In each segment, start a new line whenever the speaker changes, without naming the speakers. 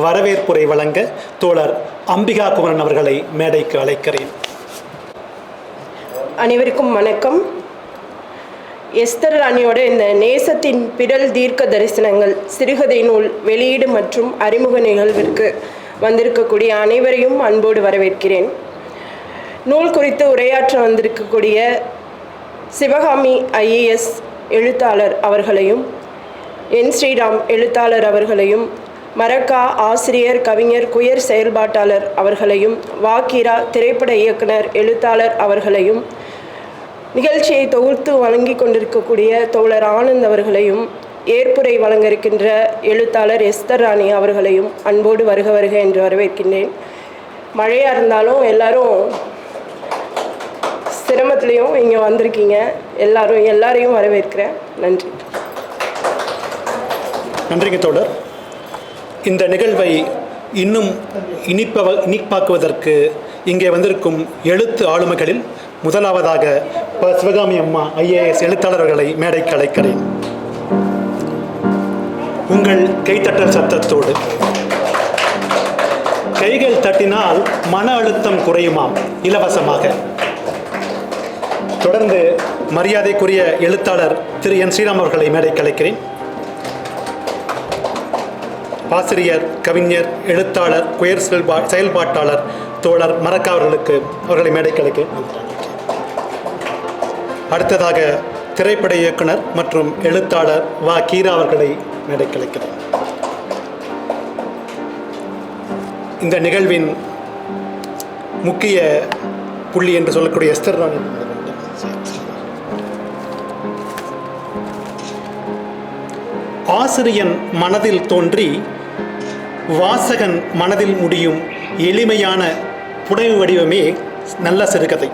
வரவேற்புரை வழங்க தோழர் அம்பிகா குமரன் அவர்களை மேடைக்கு அழைக்கிறேன்.
அனைவருக்கும் வணக்கம். எஸ்தர் ராணியோட இந்த நேசத்தின் பிறல் தீர்க்க தரிசனங்கள் சிறுகதை நூல் வெளியீடு மற்றும் அறிமுக நிகழ்விற்கு வந்திருக்கக்கூடிய அனைவரையும் அன்போடு வரவேற்கிறேன். நூல் குறித்து உரையாற்ற வந்திருக்கக்கூடிய சிவகாமி ஐஏஎஸ் எழுத்தாளர் அவர்களையும், என் ஸ்ரீராம் எழுத்தாளர் அவர்களையும், மரக்கா ஆசிரியர் கவிஞர் குயர் செயல்பாட்டாளர் அவர்களையும், வாக்கீரா திரைப்பட இயக்குனர் எழுத்தாளர் அவர்களையும், நிகழ்ச்சியை தொகுத்து வழங்கி கொண்டிருக்கக்கூடிய தோழர் ஆனந்த் அவர்களையும், ஏற்புரை வழங்க இருக்கின்ற எழுத்தாளர் எஸ்தர் ராணி அவர்களையும் அன்போடு வருக வருக என்று வரவேற்கின்றேன். மழையாக இருந்தாலும் எல்லாரும் சிரமத்துலேயும் இங்கே வந்திருக்கீங்க. எல்லாரையும் வரவேற்கிறேன். நன்றி.
நன்றிங்க தோழர். இந்த நிகழ்வை இன்னும் இனிப்பாக்குவதற்கு இங்கே வந்திருக்கும் எழுத்து ஆளுமைகளில் முதலாவதாக சிவகாமி அம்மா ஐஏஎஸ் எழுத்தாளர்களை மேடைக்கு அழைக்கிறேன். உங்கள் கைத்தட்டல் சத்தத்தோடு. கைகள் தட்டினால் மன அழுத்தம் குறையுமாம் இலவசமாக. தொடர்ந்து மரியாதைக்குரிய எழுத்தாளர் திரு என் ஸ்ரீராம் அவர்களை மேடைக்கு அழைக்கிறேன். ஆசிரியர் கவிஞர் எழுத்தாளர் குயர் செயல்பாட்டாளர் தோழர் மரக்கா அவர்களை மேடைக்கு அழைக்கிறேன். அடுத்ததாக திரைப்பட இயக்குனர் மற்றும் எழுத்தாளர் வாக்கீரா அவர்களை மேடைக்கு அழைக்கிறேன். இந்த நிகழ்வின் முக்கிய புள்ளி என்று சொல்லக்கூடிய எஸ்தர் ராணி ஆசிரியன் மனதில் தோன்றி வாசகன் மனதில் முடியும் எளிமையான புனைவு வடிவமே நல்ல சிறுகதை.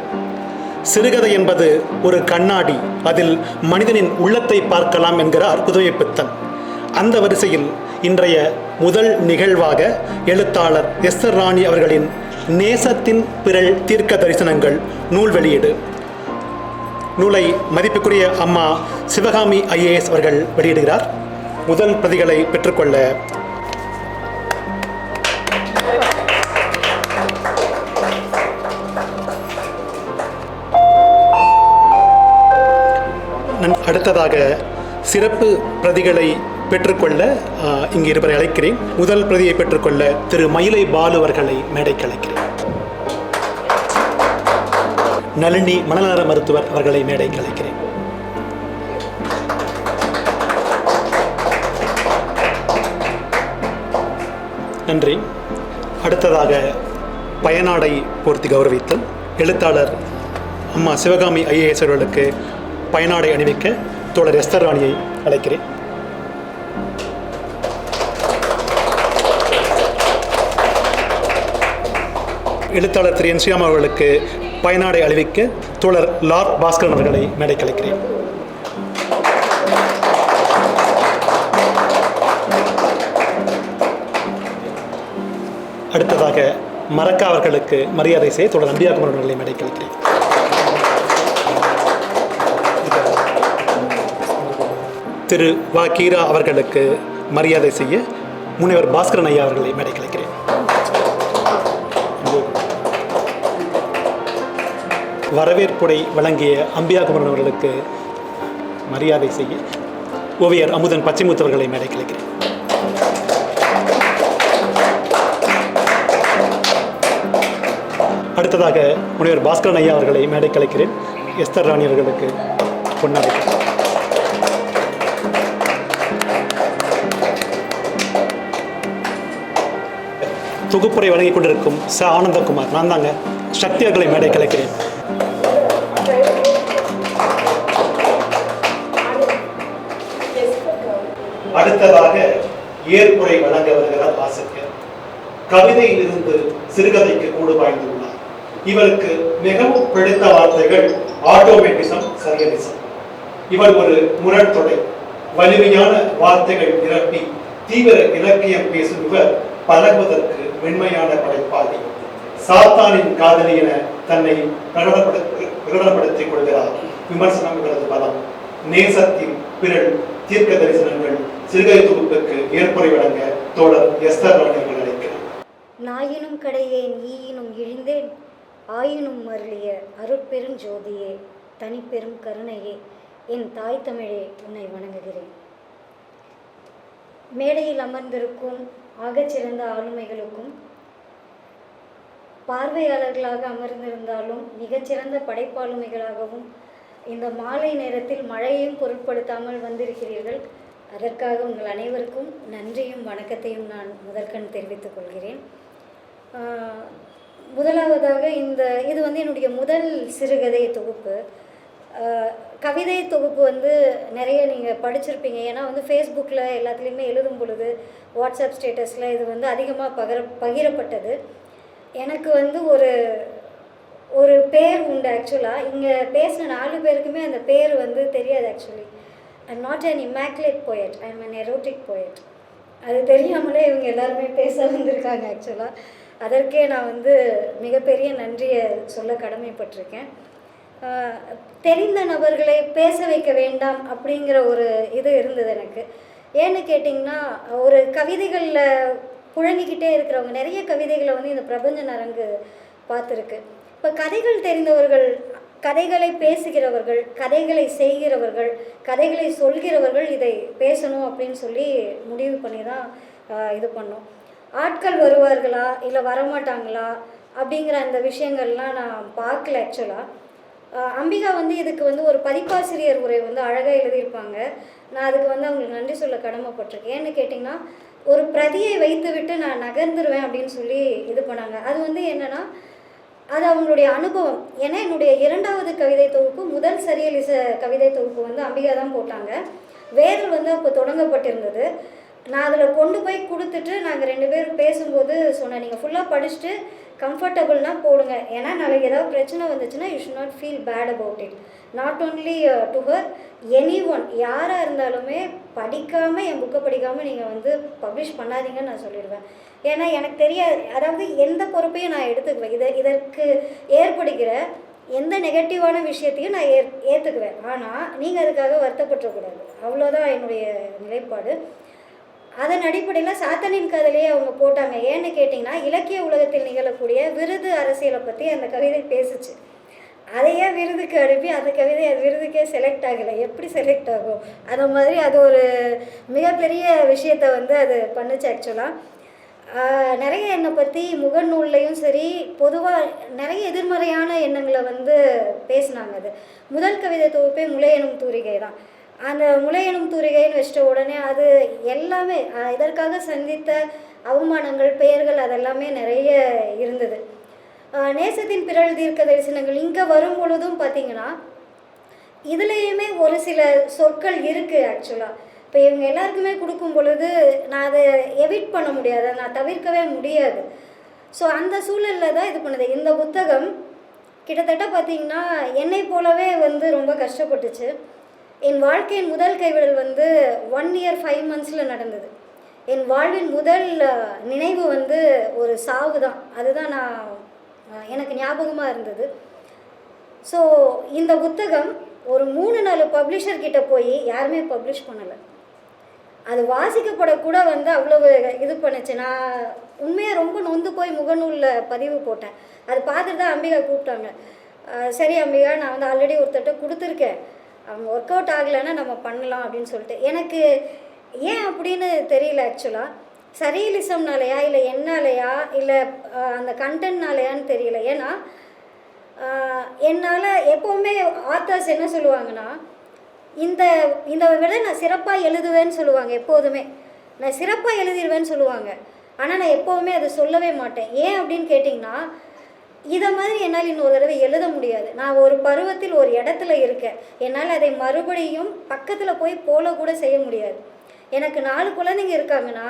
சிறுகதை என்பது ஒரு கண்ணாடி, அதில் மனிதனின் உள்ளத்தை பார்க்கலாம் என்கிறார் புதுமைப்பித்தன். அந்த வரிசையில் இன்றைய முதல் நிகழ்வாக எழுத்தாளர் எஸ்தர் ராணி அவர்களின் நேசத்தின் பிறல் தீர்க்க தரிசனங்கள் நூல் வெளியீடு. நூலை மதிப்புக்குரிய அம்மா சிவகாமி ஐஏஎஸ் அவர்கள் வெளியிடுகிறார். முதல் பிரதிகளை பெற்றுக்கொள்ள அடுத்ததாக சிறப்பு பிரதிகளை பெற்றுக்கொள்ள இங்கு இருவரை அழைக்கிறேன். முதல் பிரதியை பெற்றுக்கொள்ள திரு மயிலை பாலு அவர்களை மேடைக்கு அழைக்கிறேன். நளினி மனநல மருத்துவர் அவர்களை மேடைக்கு அழைக்கிறேன். நன்றி. அடுத்ததாக பயனாடை போர்த்தி கௌரவித்தல். எழுத்தாளர் அம்மா சிவகாமி ஐஏஎஸ் அவர்களுக்கு பயனாடை அணிவிக்க தோழர் எஸ்தர் ராணியை அழைக்கிறேன். எழுத்தாளர் திரு என் ஸ்ரீராம் அவர்களுக்கு பயனாடை அணிவிக்க தோழர் லார் பாஸ்கரன் அவர்களை மேடைக்கு அழைக்கிறேன். அடுத்ததாக மரக்கா அவர்களுக்கு மரியாதை செய்ய தோழர் அம்பிகா குமரன் அவர்களை மேடைக்கு அழைக்கிறேன். திரு வாக்கீரா அவர்களுக்கு மரியாதை செய்ய முனைவர் பாஸ்கரன் ஐயா அவர்களை மேடைக்கு அழைக்கிறேன். வரவேற்புரை வழங்கிய அம்பிகா குமரன் அவர்களுக்கு மரியாதை செய்ய ஓவியர் அமுதன் பச்சைமுத்து அவர்களை மேடைக்கு அழைக்கிறேன். அடுத்ததாக முனைவர் பாஸ்கரன் ஐயா அவர்களை மேடைக்கு அழைக்கிறேன். எஸ்தர் ராணி அவர்களுக்கு பொன்னாடை. தொகுப்புரை வழங்கிக் கொண்டிருக்கும் ச ஆனந்தகுமார், நான் தாங்க, சக்தி அவர்களை மேடைக்கு அழைக்கிறேன். அடுத்ததாக ஏற்புரை வழங்க வருகிறார் ஆசிரியர். கவிதையிலிருந்து சிறுகதைக்கு கூடு பாய்ந்துள்ளார். இவருக்கு மிகவும் பிடித்த வார்த்தைகள் ஆட்டோமேட்டிசம், சரியலிசம். இவர் ஒரு முரண்தொடை, வலிமையான வார்த்தைகள் நிரப்பி தீவிர இலக்கியம் பேசும் இவர் பழகுவதற்கு மென்மையான படைப்பாளி. சாத்தானின் காதலி என தன்னை பிரகடனப்படுத்திக் கொள்கிறார். விமர்சனம் இவரது பலம். நேசத்தின் பிறல் தீர்க்க தரிசனங்கள் சிறுகதை தொகுப்புக்கு ஏற்புரை வழங்க தோழர் எஸ்தர் ராணி அவர்கள் அழைக்கிறேன்.
நாயினும் கடையேன் ஈயினும் இழிந்தேன் ஆயினும் மருளிய அருட்பெருஞ்சோதியே தனிப்பெரும் கருணையே என் தாய் தமிழே உன்னை வணங்குகிறேன். மேடையில் அமர்ந்திருக்கும் ஆகச்சிறந்த ஆளுமைகளுக்கும் பார்வையாளர்களாக அமர்ந்திருந்தாலும் மிகச்சிறந்த படைப்பாளுமைகளாகவும் இந்த மாலை நேரத்தில் மழையையும் பொருட்படுத்தாமல் வந்திருக்கிறீர்கள். அதற்காக உங்கள் அனைவருக்கும் நன்றியும் வணக்கத்தையும் நான் முதற்கண் தெரிவித்துக் கொள்கிறேன். முதலாவதாக இது வந்து என்னுடைய முதல் சிறுகதை தொகுப்பு. கவிதை தொகுப்பு வந்து நிறைய நீங்கள் படிச்சிருப்பீங்க. ஏன்னா வந்து ஃபேஸ்புக்கில் எல்லாத்துலேயுமே எழுதும் பொழுது வாட்ஸ்அப் ஸ்டேட்டஸில் இது வந்து அதிகமாக பகிரப்பட்டது. எனக்கு வந்து ஒரு பேர் உண்டு. ஆக்சுவலாக இங்கே பேசின 4 பேருக்குமே அந்த பேர் வந்து தெரியாது. Actually I'm not an immaculate poet, I'm an erotic poet. அது தெரியாமலே இவங்க எல்லாருமே பேச வந்திருக்காங்க. ஆக்சுவலாக அதற்கே நான் வந்து மிகப்பெரிய நன்றியை சொல்ல கடமைப்பட்டிருக்கேன். தெரிந்த நபர்களை பேச வைக்க வேண்டாம் அப்படிங்கிற ஒரு இது இருந்தது எனக்கு. ஏன்னு கேட்டிங்கன்னா, ஒரு கவிதைகளில் புழங்கிக்கிட்டே இருக்கிறவங்க நிறைய கவிதைகளை வந்து இந்த பிரபஞ்ச அரங்கு பார்த்துருக்கு. இப்போ கதைகள் தெரிந்தவர்கள், கதைகளை பேசுகிறவர்கள், கதைகளை செய்கிறவர்கள், கதைகளை சொல்கிறவர்கள் இதை பேசணும் அப்படின்னு சொல்லி முடிவு பண்ணி தான் இது பண்ணோம். ஆட்கள் வருவார்களா இல்லை வரமாட்டாங்களா அப்படிங்கிற அந்த விஷயங்கள்லாம் நான் பார்க்கல. ஆக்சுவலாக அம்பிகா வந்து இதுக்கு வந்து ஒரு பதிப்பாசிரியர் உரை வந்து அழகாக எழுதியிருப்பாங்க. நான் அதுக்கு வந்து அவங்களுக்கு நன்றி சொல்ல கடமைப்பட்டிருக்கேன். ஏன்னு கேட்டிங்கன்னா, ஒரு பிரதியை வைத்து விட்டு நான் நகர்ந்துருவேன் அப்படின்னு சொல்லி இது பண்ணாங்க. அது வந்து என்னென்னா, அது அவங்களுடைய அனுபவம். ஏன்னா என்னுடைய 2வது கவிதை தொகுப்பு, முதல் சரியலிச கவிதை தொகுப்பு வந்து அம்பிகா தான் போட்டாங்க. வேரல் வந்து அப்போ தொடங்கப்பட்டிருந்தது. நான் அதில் கொண்டு போய் கொடுத்துட்டு நாங்கள் 2 பேரும் பேசும்போது சொன்னேன், நீங்கள் ஃபுல்லாக படிச்சுட்டு கம்ஃபர்டபுள்னால் போடுங்க. ஏன்னா நாளைக்கு ஏதாவது பிரச்சனை வந்துச்சுன்னா you should not feel bad about it. Not only to her, anyone, யாராக இருந்தாலுமே படிக்காமல், என் புக்கை படிக்காமல் நீங்கள் வந்து பப்ளிஷ் பண்ணாதீங்கன்னு நான் சொல்லிடுவேன். ஏன்னா எனக்கு தெரியாது, அதாவது எந்த பொறுப்பையும் நான் எடுத்துக்குவேன். இதற்கு ஏற்படுகிற எந்த நெகட்டிவான விஷயத்தையும் நான் ஏற்றுக்குவேன். ஆனால் நீங்கள் அதுக்காக வருத்தப்பட்டுறக்கூடாது. அவ்வளோதான் என்னுடைய நிலைப்பாடு. அதன் அடிப்படையில் சாத்தனின் கதையிலேயே அவங்க போட்டாங்க. ஏன்னு கேட்டிங்கன்னா, இலக்கிய உலகத்தில் நிகழக்கூடிய விருது அரசியலை பற்றி அந்த கவிதை பேசுச்சு. அதையே விருதுக்கு அனுப்பி அந்த கவிதை அது விருதுக்கே செலக்ட் ஆகலை. எப்படி செலக்ட் ஆகும்? அந்த மாதிரி அது ஒரு மிகப்பெரிய விஷயத்தை வந்து அது பண்ணுச்சு. ஆக்சுவலாக நிறைய என்னை பற்றி முகநூல்லையும் சரி, பொதுவாக நிறைய எதிர்மறையான எண்ணங்களை வந்து பேசினாங்க. அது முதல் கவிதை தொகுப்பே முளை எனும் தூரிகை தான். அந்த முளை எனும் தூரிகைன்னு வச்சிட்ட உடனே அது எல்லாமே இதற்காக சந்தித்த அவமானங்கள், பெயர்கள் அதெல்லாமே நிறைய இருந்தது. நேசத்தின் பிறல் தீர்க்க தரிசனங்கள் இங்கே வரும் பொழுதும் பார்த்திங்கன்னா, இதுலேயுமே ஒரு சில சொற்கள் இருக்குது. ஆக்சுவலாக இப்போ இவங்க எல்லாருக்குமே கொடுக்கும் பொழுது நான் அதை எவிட் பண்ண முடியாது, நான் தவிர்க்கவே முடியாது. ஸோ அந்த சூழலில் தான் இது பண்ணுது. இந்த புத்தகம் கிட்டத்தட்ட பார்த்திங்கன்னா என்னை போலவே வந்து ரொம்ப கஷ்டப்பட்டுச்சு. என் வாழ்க்கையின் முதல் கைவிடல் வந்து 1 year 5 months நடந்தது. என் வாழ்வின் முதல் நினைவு வந்து ஒரு சாவு தான். அதுதான் எனக்கு ஞாபகமாக இருந்தது. ஸோ இந்த புத்தகம் ஒரு 3-4 பப்ளிஷர்கிட்ட போய் யாருமே பப்ளிஷ் பண்ணலை. அது வாசிக்கப்படக்கூட வந்து அவ்வளவு இது பண்ணுச்சு. நான் உண்மையாக ரொம்ப நொந்து போய் முகநூலில் பதிவு போட்டேன். அது பார்த்துட்டு தான் அம்பிகா கூப்பிட்டாங்க. சரி அம்பிகா, நான் வந்து ஆல்ரெடி ஒருத்தட்ட கொடுத்துருக்கேன், அவங்க ஒர்க் அவுட் ஆகலைன்னா நம்ம பண்ணலாம் அப்படின்னு சொல்லிட்டு. எனக்கு ஏன் அப்படின்னு தெரியல. ஆக்சுவலாக சரியலிசம்னாலையா இல்லை என்னாலையா இல்லை அந்த கண்டென்ட்னாலையான்னு தெரியல. ஏன்னா என்னால் எப்போவுமே ஆத்தர்ஸ் என்ன சொல்லுவாங்கன்னா, இந்த விட நான் சிறப்பாக எழுதுவேன்னு சொல்லுவாங்க. எப்போதுமே நான் சிறப்பாக எழுதிடுவேன்னு சொல்லுவாங்க. ஆனால் நான் எப்போவுமே அதை சொல்லவே மாட்டேன். ஏன் அப்படின்னு கேட்டிங்கன்னா, இதை மாதிரி என்னால் இன்னொரு தடவை எழுத முடியாது. நான் ஒரு பருவத்தில் ஒரு இடத்துல இருக்கேன். என்னால் அதை மறுபடியும் பக்கத்தில் போய் போல கூட செய்ய முடியாது. எனக்கு 4 குழந்தைங்க இருக்காங்கன்னா,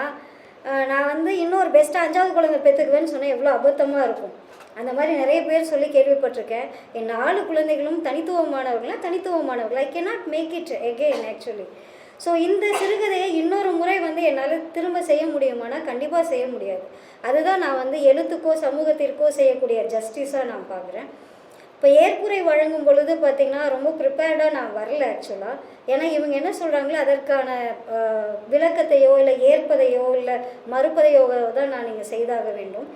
நான் வந்து இன்னொரு பெஸ்ட்டாக 5வது குழந்தை பெற்றுக்குவேன்னு சொன்னால் எவ்வளோ அபத்தமாக இருக்கும். அந்த மாதிரி நிறைய பேர் சொல்லி கேள்விப்பட்டிருக்கேன். என் 4 குழந்தைகளும் தனித்துவமானவர்கள். I cannot make it again actually. So இந்த சிறுகதையை இன்னொரு முறை வந்து என்னால் திரும்ப செய்ய முடியுமானா கண்டிப்பாக செய்ய முடியாது. அதுதான் நான் வந்து எழுத்துக்கோ சமூகத்திற்கோ செய்யக்கூடிய ஜஸ்டிஸாக நான் பார்க்குறேன். இப்போ ஏற்புரை வழங்கும் பொழுது பார்த்திங்கன்னா ரொம்ப ப்ரிப்பேர்டாக நான் வரல ஆக்சுவலாக. ஏன்னா இவங்க என்ன சொல்கிறாங்களோ அதற்கான விளக்கத்தையோ இல்லை ஏற்பதையோ இல்லை மறுப்பதையோ தான் நான் இங்கே செய்தாக வேண்டும்.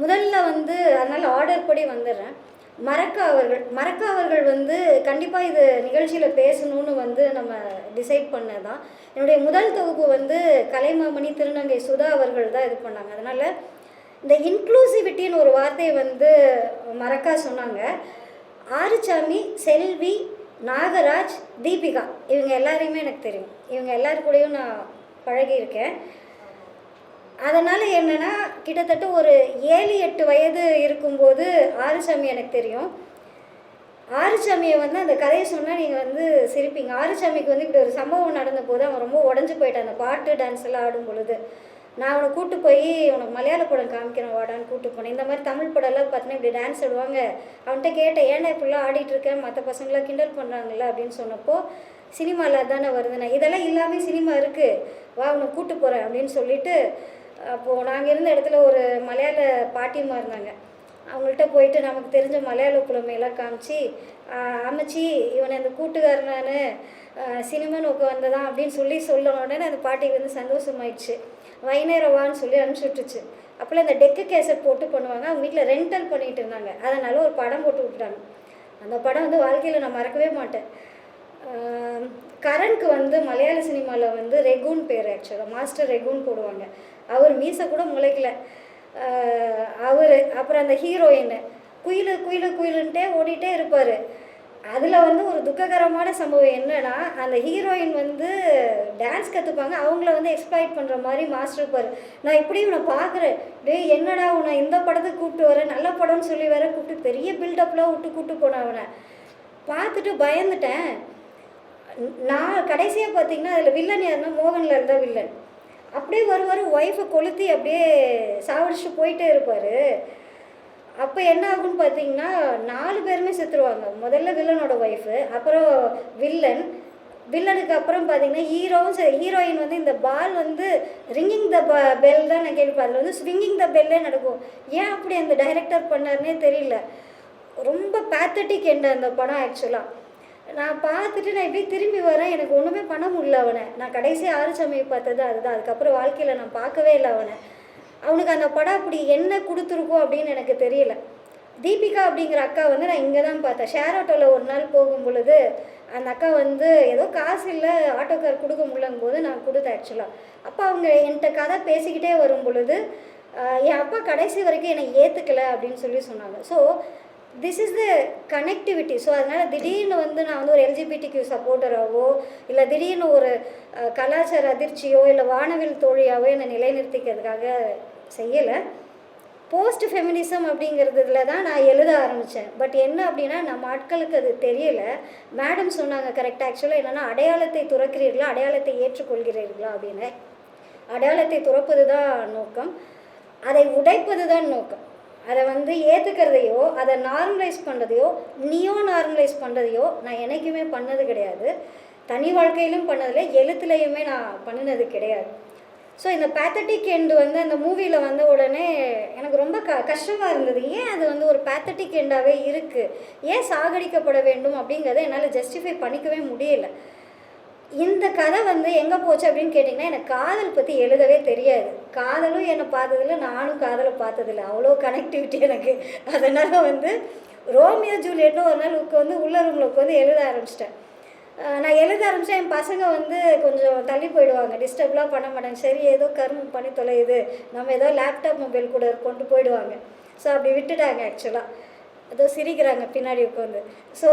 முதல்ல வந்து அதனால் ஆர்டர் படி வந்துடுறேன். மரக்கா அவர்கள் வந்து கண்டிப்பாக இது நிகழ்ச்சியில் பேசணும்னு வந்து நம்ம டிசைட் பண்ணதான். என்னுடைய முதல் தொகுப்பு வந்து கலைமாமணி திருநங்கை சுதா அவர்கள் தான் இது பண்ணாங்க. அதனால் இந்த இன்க்ளூசிவிட்டின்னு ஒரு வார்த்தையை வந்து மரக்கா சொன்னாங்க. ஆறுசாமி, செல்வி, நாகராஜ், தீபிகா இவங்க எல்லாரையுமே எனக்கு தெரியும். இவங்க எல்லாரு கூடயும் நான் பழகியிருக்கேன். அதனால் என்னென்னா கிட்டத்தட்ட ஒரு 7-8 வயது இருக்கும்போது ஆறுசாமி எனக்கு தெரியும். ஆறுசாமியை வந்து அந்த கதையை சொன்னால் நீங்கள் வந்து சிரிப்பீங்க. ஆறுசாமிக்கு வந்து இப்படி ஒரு சம்பவம் நடந்த போது அவன் ரொம்ப உடஞ்சி போயிட்டான். அந்த பாட்டு டான்ஸ் எல்லாம் ஆடும் பொழுது நான் அவனை கூப்பிட்டு போய் உனக்கு மலையாள படம் காமிக்கிறேன் வாடான்னு கூப்பிட்டு போனேன். இந்த மாதிரி தமிழ் படம்லாம் பார்த்தீங்கன்னா இப்படி டான்ஸ் ஆடுவாங்க. அவன்கிட்ட கேட்டேன், ஏன்னா இப்படிலாம் ஆடிட்டுருக்கேன், மற்ற பசங்களாம் கிண்டல் பண்ணுறாங்கல்ல அப்படின்னு சொன்னப்போ, சினிமாவில் அதானே வருதுண்ணே, இதெல்லாம் இல்லாமல் சினிமா இருக்குது, வா உன்னை கூப்பிட்டு போகிறேன் அப்படின்னு சொல்லிட்டு, அப்போது நாங்கள் இருந்த இடத்துல ஒரு மலையாள பாட்டியம்மா இருந்தாங்க. அவங்கள்ட்ட போயிட்டு நமக்கு தெரிஞ்ச மலையாள புலமையெல்லாம் காமிச்சு, அமைச்சி இவனை அந்த கூட்டுக்காரனான சினிமா நோக்க வந்ததான் அப்படின்னு சொல்ல உடனே அந்த பாட்டிக்கு வந்து சந்தோஷமாயிடுச்சு. வைநேரவான்னு சொல்லி அனுப்பிச்சி விட்டுச்சு. அப்போல்லாம் இந்த டெக்கு கேசட் போட்டு பண்ணுவாங்க. அவங்க வீட்டில் ரெண்டல் பண்ணிகிட்டு இருந்தாங்க. அதனால ஒரு படம் போட்டு விட்டுட்டாங்க. அந்த படம் வந்து வாழ்க்கையில் நான் மறக்கவே மாட்டேன். கரனுக்கு வந்து மலையாள சினிமாவில் வந்து ரெகுன் பேர், ஆக்சுவலாக மாஸ்டர் ரெகுன் போடுவாங்க. அவர் மீசை கூட முளைக்கல அவர். அப்புறம் அந்த ஹீரோயின் குயிலு குயிலு குயிலுன்ட்டே ஓடிட்டே இருப்பார். அதில் வந்து ஒரு துக்ககரமான சம்பவம் என்னென்னா, அந்த ஹீரோயின் வந்து டான்ஸ் கற்றுப்பாங்க, அவங்கள வந்து எக்ஸ்ப்ளாய்ட் பண்ணுற மாதிரி மாஸ்டர் இருப்பார். நான் இப்படி இவனை பார்க்குறேன், டேய் என்னடா உன்னை இந்த படத்துக்கு கூப்பிட்டு வரேன், நல்ல படம்னு சொல்லி வேற கூப்பிட்டு பெரிய பில்டப்லாம் கூப்பிட்டு போனேன். அவனை பார்த்துட்டு பயந்துட்டேன். நான் கடைசியாக பார்த்தீங்கன்னா அதில் வில்லன் யாருன்னா மோகன்லால் தான் வில்லன். அப்படியே வருவார், ஒய்ஃபை கொளுத்தி அப்படியே சாவடிச்சு போயிட்டே இருப்பார். அப்போ என்ன ஆகுன்னு பார்த்தீங்கன்னா 4 பேருமே செத்துருவாங்க. முதல்ல வில்லனோட ஒய்ஃபு, அப்புறம் வில்லனுக்கு அப்புறம் பார்த்தீங்கன்னா ஹீரோயின் வந்து இந்த பால் வந்து ரிங்கிங் த பெல் தான் நான் கேள்விப்பேன். அதில் வந்து ஸ்விங்கிங் த பெல்லே நடக்கும். ஏன் அப்படி அந்த டைரக்டர் பண்ணார்னே தெரியல. ரொம்ப பேத்தட்டிக் எண்ட் அந்த படம். ஆக்சுவலாக நான் பார்த்துட்டு நான் இப்படி திரும்பி வரேன், எனக்கு ஒன்றுமே பண்ண முடியல அவனை. நான் கடைசி ஆறுசாமியை பார்த்தது அதுதான். அதுக்கப்புறம் வாழ்க்கையில் நான் பார்க்கவே இல்லை அவனுக்கு அந்த படம் அப்படி என்ன கொடுத்துருக்கோம் அப்படின்னு எனக்கு தெரியல. தீபிகா அப்படிங்கிற அக்கா வந்து நான் இங்கே தான் பார்த்தேன். ஷேர் ஆட்டோவில் ஒரு நாள் போகும் பொழுது அந்த அக்கா வந்து ஏதோ காசு இல்லை, ஆட்டோக்கார் கொடுக்க முடியலங்கும் போது நான் கொடுத்தேன் ஆக்சுவலாக. அப்போ அவங்க என்கிட்ட கதை பேசிக்கிட்டே வரும் பொழுது என் அப்பா கடைசி வரைக்கும் என்னை ஏற்றுக்கலை அப்படின்னு சொன்னாங்க. So this is the connectivity. So அதனால் திடீர்னு வந்து நான் வந்து ஒரு எல்ஜிபிடிக்யூ சப்போர்ட்டராகவோ இல்லை திடீர்னு ஒரு கலாச்சார அதிர்ச்சியோ இல்லை வானவில் தோழியாவோ என்னை நிலைநிறுத்திக்கிறதுக்காக செய்யலை. போஸ்ட் ஃபெமினிசம் அப்படிங்கிறதுல தான் நான் எழுத ஆரம்பித்தேன். பட் என்ன அப்படின்னா நம்ம ஆட்களுக்கு அது தெரியலை. மேடம் சொன்னாங்க கரெக்டாக. ஆக்சுவலாக என்னென்னா, அடையாளத்தை துறக்கிறீர்களா, அடையாளத்தை ஏற்றுக்கொள்கிறீர்களா அப்படின்னு. அடையாளத்தை துறப்பது தான் நோக்கம், அதை உடைப்பது தான் நோக்கம். அதை வந்து ஏற்றுக்கிறதையோ அதை நார்மலைஸ் பண்ணுறதையோ நார்மலைஸ் பண்ணுறதையோ நான் என்றைக்குமே பண்ணது கிடையாது. தனி வாழ்க்கையிலும் பண்ணதில்லை, எழுத்துலையுமே நான் பண்ணினது கிடையாது. ஸோ இந்த பேத்தட்டிக் எண்டு வந்து அந்த மூவியில் வந்த உடனே எனக்கு ரொம்ப கஷ்டமாக இருந்தது. ஏன் அது வந்து ஒரு பேத்தட்டிக் எண்டாகவே இருக்குது, ஏன் சாகடிக்கப்பட வேண்டும் அப்படிங்கிறத என்னால் ஜஸ்டிஃபை பண்ணிக்கவே முடியலை. இந்த கதை வந்து எங்கே போச்சு அப்படின்னு கேட்டிங்கன்னா, எனக்கு காதல் பற்றி எழுதவே தெரியாது. காதலும் என்னை பார்த்ததில்லை, நானும் காதலை பார்த்ததில்லை. அவ்வளோ கனெக்டிவிட்டி எனக்கு. அதனால் வந்து ரோமியோ ஜூலியட்னு ஒரு நாள் உட்காந்து உள்ள ரூமில் உட்காந்து எழுத ஆரம்பிச்சிட்டேன். நான் எழுத ஆரம்பித்தேன். என் பசங்க வந்து கொஞ்சம் தள்ளி போயிடுவாங்க, டிஸ்டர்ப்லாம் பண்ண மாட்டாங்க. சரி ஏதோ கர்மம் பண்ணி தொலையுது, நம்ம ஏதோ லேப்டாப் மொபைல் கூட கொண்டு போயிடுவாங்க. ஸோ அப்படி விட்டுட்டாங்க. ஆக்சுவலாக ஏதோ சிரிக்கிறாங்க பின்னாடி உட்காந்து. ஸோ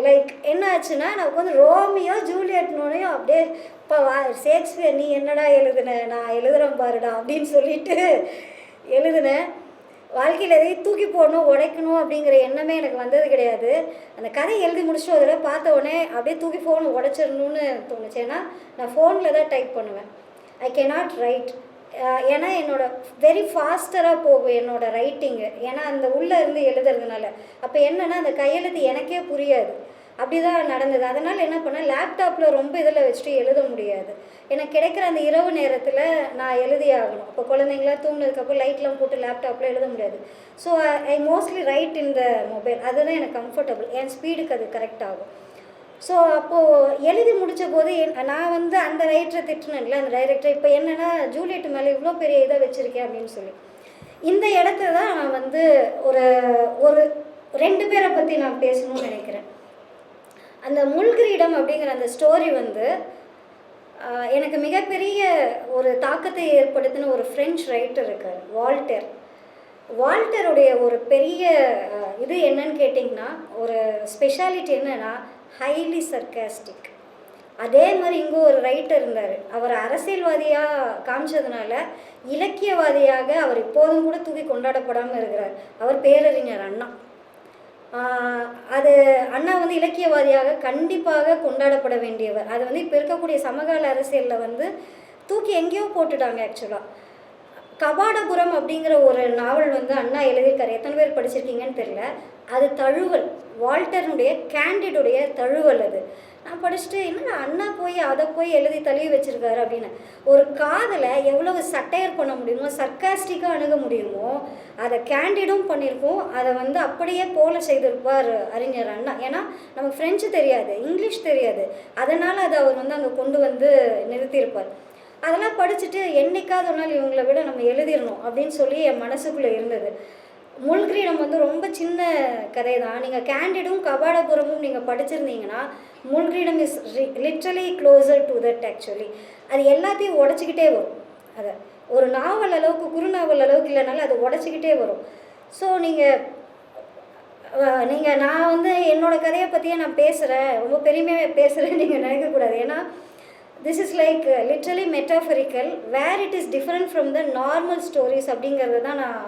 லைக் என்ன ஆச்சுன்னா, நான் உட்காந்து ரோமியோ ஜூலியட்னோனையும் அப்படியே இப்போ ஷேக்ஸ்பியர் நீ என்னடா எழுதுன, நான் எழுதுகிறேன் பாருடா அப்படின்னு சொல்லிட்டு எழுதுனேன். வாழ்க்கையில் எதையும் தூக்கி போடணும் உடைக்கணும் அப்படிங்கிற எண்ணமே எனக்கு வந்தது கிடையாது. அந்த கதை எழுதி முடிச்சுட்டு அதில் பார்த்த உடனே அப்படியே தூக்கி ஃபோன் உடைச்சிடணும்னு தோணுச்சு. ஏன்னா நான் ஃபோனில் தான் டைப் பண்ணுவேன், ஐ கேனாட் ரைட். ஏன்னா என்னோடய வெரி ஃபாஸ்டராக போகும் என்னோடய ரைட்டிங்கு, ஏன்னா அந்த உள்ளே இருந்து எழுதுறதுனால. அப்போ என்னென்னா அந்த கையெழுத்து எனக்கே புரியாது. அப்படி தான் நடந்தது. அதனால் என்ன பண்ணேன், லேப்டாப்பில் ரொம்ப இதில் வச்சுட்டு எழுத முடியாது. எனக்கு கிடைக்கிற அந்த இரவு நேரத்தில் நான் எழுதி ஆகணும். இப்போ குழந்தைங்களாம் தூங்கினதுக்கப்புறம் லைட்லாம் போட்டு லேப்டாப்பில் எழுத முடியாது. So I mostly right in the mobile. அதுதான் எனக்கு கம்ஃபர்டபுள், என் ஸ்பீடுக்கு அது கரெக்ட் ஆகும். ஸோ அப்போது எழுதி முடித்த போது நான் வந்து அந்த ரைட்டரை திட்டினேன்ல, அந்த டைரக்டர், இப்போ என்னென்னா ஜூலியட் மேலே இவ்வளோ பெரிய இதை வச்சுருக்கேன் அப்படின்னு சொல்லி. இந்த இடத்துல தான் நான் வந்து ஒரு ஒரு 2 பேரை பற்றி நான் பேசணும்னு நினைக்கிறேன். அந்த முள்கிரீடம் அப்படிங்கிற அந்த ஸ்டோரி வந்து எனக்கு மிகப்பெரிய ஒரு தாக்கத்தை ஏற்படுத்தின ஒரு ஃப்ரெஞ்ச் ரைட்டர் இருக்கார், வால்டருடைய ஒரு பெரிய இது என்னன்னு கேட்டிங்கன்னா, ஒரு ஸ்பெஷாலிட்டி என்னென்னா ஹைலி சர்க்காஸ்டிக். அதே மாதிரி இங்கே ஒரு ரைட்டர் இருந்தார், அவர் அரசியல்வாதியாக காமிச்சதுனால இலக்கியவாதியாக அவர் இப்போதும் கூட தூக்கி கொண்டாடப்படாமல் இருக்கிறார். அவர் பேரறிஞர் அண்ணா. அது அண்ணா வந்து இலக்கியவாதியாக கண்டிப்பாக கொண்டாடப்பட வேண்டியவர். அது வந்து இப்போ இருக்கக்கூடிய சமகால அரசியலில் வந்து தூக்கி எங்கேயோ போட்டுட்டாங்க. ஆக்சுவலாக கபாடபுரம் அப்படிங்கிற ஒரு நாவல் வந்து அண்ணா எழுதியிருக்காரு. எத்தனை பேர் படிச்சிருக்கீங்கன்னு தெரியல. அது தழுவல், வால்டருடைய கேண்டிடுடைய தழுவல். அது நான் படிச்சுட்டு என்னடா அண்ணா அதை போய் எழுதி தழுவி வச்சுருக்காரு அப்படின்னு. ஒரு காதலை எவ்வளவு சட்டையர் பண்ண முடியுமோ, சர்க்காஸ்டிக்காக அணுக முடியுமோ அதை கேண்டிடும் பண்ணியிருக்கோம். அதை வந்து அப்படியே போல செய்திருப்பார் அறிஞர் அண்ணா. ஏன்னா நமக்கு ஃப்ரெஞ்சு தெரியாது, இங்கிலீஷ் தெரியாது, அதனால் அதை அவர் வந்து அங்கே கொண்டு வந்து நிறுத்தியிருப்பார். அதெல்லாம் படிச்சுட்டு என்னைக்காவது ஒரு நாள் இவங்களை விட நம்ம எழுதிடணும் அப்படின்னு சொல்லி என் மனசுக்குள்ளே இருந்தது. முள்கிரீடம் வந்து ரொம்ப சின்ன கதை தான். நீங்கள் கேண்டிடும் கபாடபுரமும் நீங்கள் படிச்சிருந்தீங்கன்னா Mulkireedam is literally closer to that. Actually அது எல்லாத்தையும் உடச்சிக்கிட்டே வரும். அதை ஒரு நாவல் அளவுக்கு, குறுநாவல் அளவுக்கு இல்லைனாலும் அது உடச்சிக்கிட்டே வரும். ஸோ நான் வந்து என்னோடய கதையை பற்றியே நான் பேசுகிறேன், ரொம்ப பெருமையாக பேசுகிறேன்னு நீங்கள் நினைக்கக்கூடாது. ஏன்னா this is like literally metaphorical where it is different from the normal stories அப்படிங்கிறது தான் நான்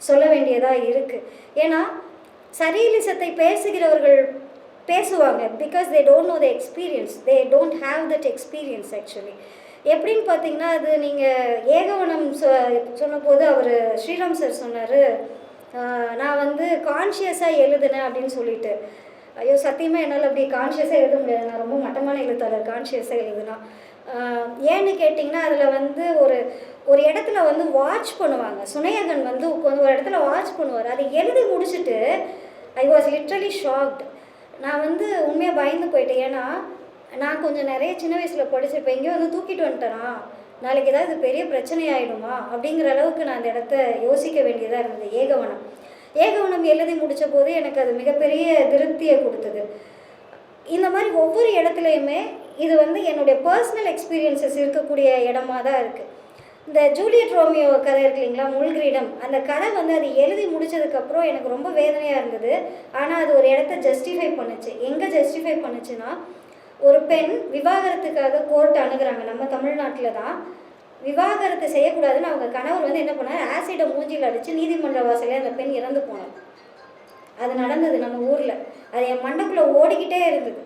சொல்ல வேண்டியதாக இருக்குது. ஏன்னா சரியலிசத்தை பேசுகிறவர்கள் பேசுவாங்க because they don't know the experience, they don't have that experience actually. எப்படின்னு பார்த்தீங்கன்னா, அது நீங்கள் ஏகவனம் சொன்னபோது அவர் ஸ்ரீராம் சார் சொன்னார், நான் வந்து கான்ஷியஸாக எழுதுனேன் அப்படின்னு சொல்லிட்டு. ஐயோ சத்தியமாக என்னால் அப்படி கான்ஷியஸாக எழுத முடியாது, நான் ரொம்ப மட்டமான எழுத்தாளர் கான்ஷியஸாக எழுதுனா. ஏன்னு கேட்டிங்கன்னா, அதில் வந்து ஒரு இடத்துல வந்து வாட்ச் பண்ணுவாங்க. சுனையகன் வந்து ஒரு இடத்துல வாட்ச் பண்ணுவார். அதை எழுதி முடிச்சுட்டு ஐ வாஸ் லிட்ரலி ஷாக்ட். நான் வந்து உண்மையாக பயந்து போயிட்டேன். ஏன்னா நான் கொஞ்சம் நிறைய சின்ன வயசில் படிச்சிருப்பேன். எங்கேயோ வந்து தூக்கிட்டு வந்துட்டேனா, நாளைக்கு ஏதாவது பெரிய பிரச்சனை ஆகிடுமா அப்படிங்கிற அளவுக்கு நான் அந்த இடத்த யோசிக்க வேண்டியதாக இருந்தது. ஏகவனம் எழுதி முடித்த போது எனக்கு அது மிகப்பெரிய திருப்தியை கொடுத்தது. இந்த மாதிரி ஒவ்வொரு இடத்துலையுமே இது வந்து என்னுடைய பர்சனல் எக்ஸ்பீரியன்ஸஸ் இருக்கக்கூடிய இடமா தான் இருக்குது. இந்த ஜூலியட் ரோமியோ கதை இருக்கு இல்லைங்களா, முள்கிரீடம், அந்த கதை வந்து அது எழுதி முடித்ததுக்கப்புறம் எனக்கு ரொம்ப வேதனையாக இருந்தது. ஆனால் அது ஒரு இடத்த ஜஸ்டிஃபை பண்ணுச்சு. எங்கே ஜஸ்டிஃபை பண்ணுச்சுன்னா, ஒரு பெண் விவாகரத்துக்காக கோர்ட் அணுகிறாங்க. நம்ம தமிழ்நாட்டில் தான் விவாகரத்து செய்யக்கூடாதுன்னு அவங்க கணவர் வந்து என்ன பண்ணார், ஆசிடை மூஞ்சியில் அடித்து நீதிமன்ற வாசலே அந்த பெண் இறந்து போனார். அது நடந்தது நம்ம ஊரில். அது என் மண்டக்குள்ளே ஓடிக்கிட்டே இருந்தது.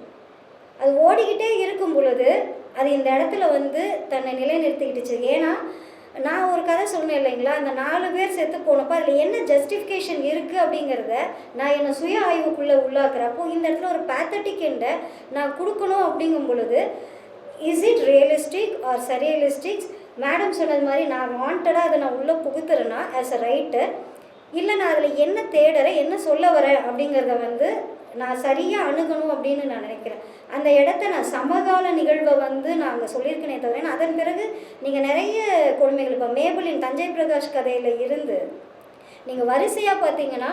அது ஓடிக்கிட்டே இருக்கும் பொழுது அது இந்த இடத்துல வந்து தன்னை நிலைநிறுத்திக்கிட்டுச்சு. ஏன்னா நான் ஒரு கதை சொன்னேன் இல்லைங்களா, அந்த 4 பேர் செத்து போனப்போ அதில் என்ன ஜஸ்டிஃபிகேஷன் இருக்குது அப்படிங்கிறத நான் என்னை சுய ஆய்வுக்குள்ளே உள்ளாக்குறப்போ இந்த இடத்துல ஒரு பேத்தட்டிக் எண்டை நான் கொடுக்கணும் அப்படிங்கும் பொழுது, is it realistic or surrealistics? Madam சொன்னது மாதிரி நான் வாண்டடாக அதை நான் உள்ளே புகுத்துறேன்னா ஆஸ் அ ரைட்டர், இல்லை நான் அதில் என்ன தேடுறேன், என்ன சொல்ல வரேன் அப்படிங்கிறத வந்து நான் சரியாக அணுகணும் அப்படின்னு நான் நினைக்கிறேன். அந்த இடத்த நான் சமகால நிகழ்வை வந்து நான் அங்கே சொல்லியிருக்கேனே தவிர, அதன் பிறகு நீங்கள் நிறைய கொடுமைகள், இப்போ மேபிளின் தஞ்சை பிரகாஷ் கதையில் இருந்து நீங்கள் வரிசையாக பார்த்தீங்கன்னா,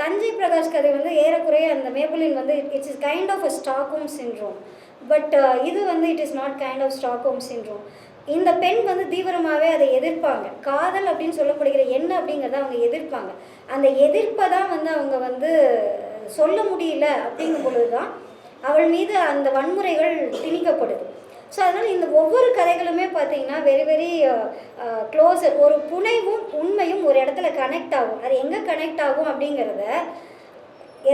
தஞ்சை பிரகாஷ் கதை வந்து ஏறக்குறைய அந்த மேபிளின் வந்து it's is kind of a Stockholm syndrome. But இது வந்து it is not kind of Stockholm syndrome. இந்த பெண் வந்து தீவிரமாகவே அதை எதிர்ப்பாங்க. காதல் அப்படின்னு சொல்லப்படுகிற என்ன அப்படிங்கிறத அவங்க எதிர்ப்பாங்க. அந்த எதிர்ப்பை தான் வந்து அவங்க வந்து சொல்ல முடியல அப்படிங்கும் பொழுது தான் அவள் மீது அந்த வன்முறைகள் திணிக்கப்படுது. ஸோ அதனால் இந்த ஒவ்வொரு கதைகளுமே பார்த்திங்கன்னா வெரி வெரி க்ளோஸர். ஒரு புனைவும் உண்மையும் ஒரு இடத்துல கனெக்ட் ஆகும். அது எங்கே கனெக்ட் ஆகும் அப்படிங்கிறத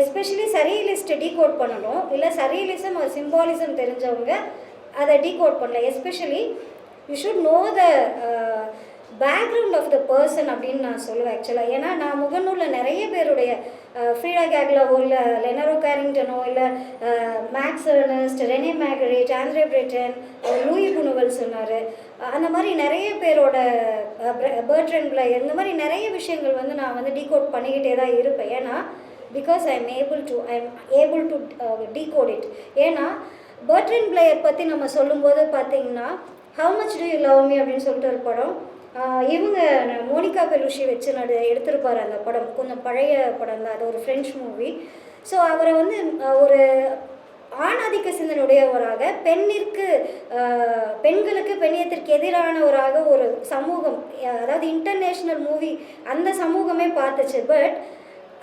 எஸ்பெஷலி சரியலிஸ்ட் டீகோட் பண்ணணும். இல்லை சரியலிசம் ஒரு சிம்பாலிசம் தெரிஞ்சவங்க அதை டீகோட் பண்ணல. Especially you should know the background of the person அப்படின்னு நான் சொல்லுவேன் ஆக்சுவலாக. ஏன்னா நான் முகநூலில் நிறைய பேருடைய ஃப்ரீடா கேக்லவோ இல்லை லெனரோ கேரிங்டனோ இல்லை Max Ernst, Rene Magritte, Andre Breton, Luis Bunuel சொன்னார், அந்த மாதிரி நிறைய பேரோட பெர்ட்ரண்ட் பிளையர், இந்த மாதிரி நிறைய விஷயங்கள் வந்து நான் வந்து டீகோட் பண்ணிக்கிட்டே தான் இருப்பேன். ஏன்னா because I am able to decode it. ஏன்னா பெர்ட்ரண்ட் பிளையர் பற்றி நம்ம சொல்லும்போது பார்த்தீங்கன்னா how much to you love me அப்படின்னு சொல்லிட்டு ஒரு படம், இவங்க மோனிகா பெலுஷி வச்சு எடுத்திருப்பார். அந்த படம் கொஞ்சம் பழைய படம் தான், அது ஒரு ஃப்ரெஞ்ச் மூவி. ஸோ அவரை வந்து ஒரு ஆணாதிக்க சிந்தனையுடையவராக பெண்களுக்கு பெண்ணியத்திற்கு எதிரானவராக ஒரு சமூகம், அதாவது இன்டர்நேஷ்னல் மூவி அந்த சமூகமே பார்த்துச்சு. பட்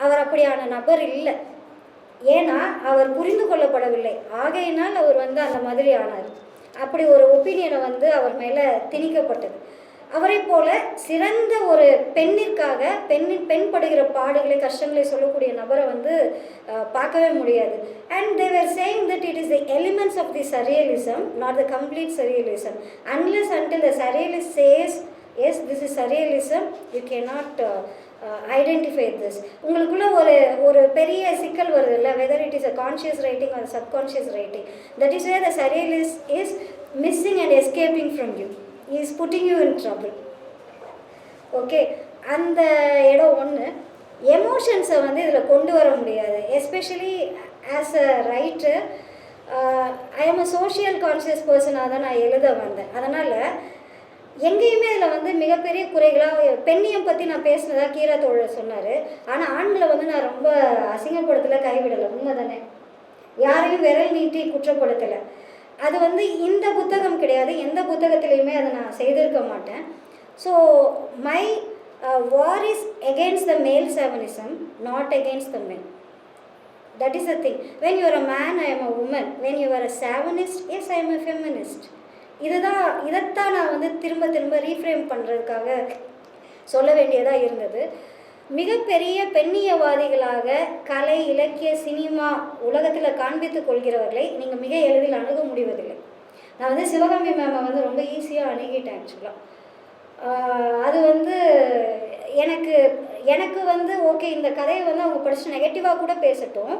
அவர் அப்படியான நபர் இல்லை. ஏன்னா அவர் புரிந்து கொள்ளப்படவில்லை. ஆகையினால் அவர் வந்து அந்த மாதிரி ஆனார். அப்படி ஒரு ஒப்பீனியனை வந்து அவர் மேலே திணிக்கப்பட்டது. அவரை போல சிறந்த ஒரு பெண்ணிற்காக பெண் படுகிற பாடுகளை கஷ்டங்களை சொல்லக்கூடிய நபரை வந்து பார்க்கவே முடியாது. And they were saying that it is the elements of the surrealism, not the complete surrealism. Unless until the surrealist says yes this is surrealism, you cannot identify this. உங்களுக்குள்ள ஒரு பெரிய சிக்கல் வருது இல்லை, whether it is a conscious writing or a subconscious writing, that is where the surrealist is missing and escaping from you. He is putting you in trouble. Okay, அந்த இடம் ஒன்று. எமோஷன்ஸை வந்து இதில் கொண்டு வர முடியாது. Especially as a writer, I am a social conscious பர்சனாக தான் நான் எழுத வந்தேன். அதனால் எங்கேயுமே இதில் வந்து மிகப்பெரிய குறைகளாக பெண்ணியம் பற்றி நான் பேசினதாக கீரா தோழர் சொன்னார். ஆனால் ஆண்களை வந்து நான் ரொம்ப அசிங்கப்படுத்தலை, கைவிடலை. உண்மை தானே, யாரையும் விரல் நீட்டி குற்றப்படுத்தலை. அது வந்து இந்த புத்தகம் கிடையாது, எந்த புத்தகத்திலையுமே அதை நான் செய்திருக்க மாட்டேன். So my war is against the male chauvinism, not against the men. That is the thing. When you are a man, I am a woman. When you are a chauvinist, yes I am a feminist. இதைத்தான் நான் வந்து திரும்ப reframe பண்ணுறதுக்காக சொல்ல வேண்டியதாக இருந்தது. மிகப்பெரிய பெண்ணியவாதிகளாக கலை, இலக்கிய, சினிமா உலகத்தில் காண்பித்துக் கொள்கிறவர்களை நீங்கள் மிக எளிதில் அணுக முடிவதில்லை. நான் வந்து சிவகாமி மேமை வந்து ரொம்ப ஈஸியாக அணுகிட்டேன் ஆக்சுவலாக. அது வந்து எனக்கு வந்து ஓகே, இந்த கதையை வந்து அவங்க படித்து நெகட்டிவாக கூட பேசட்டும்,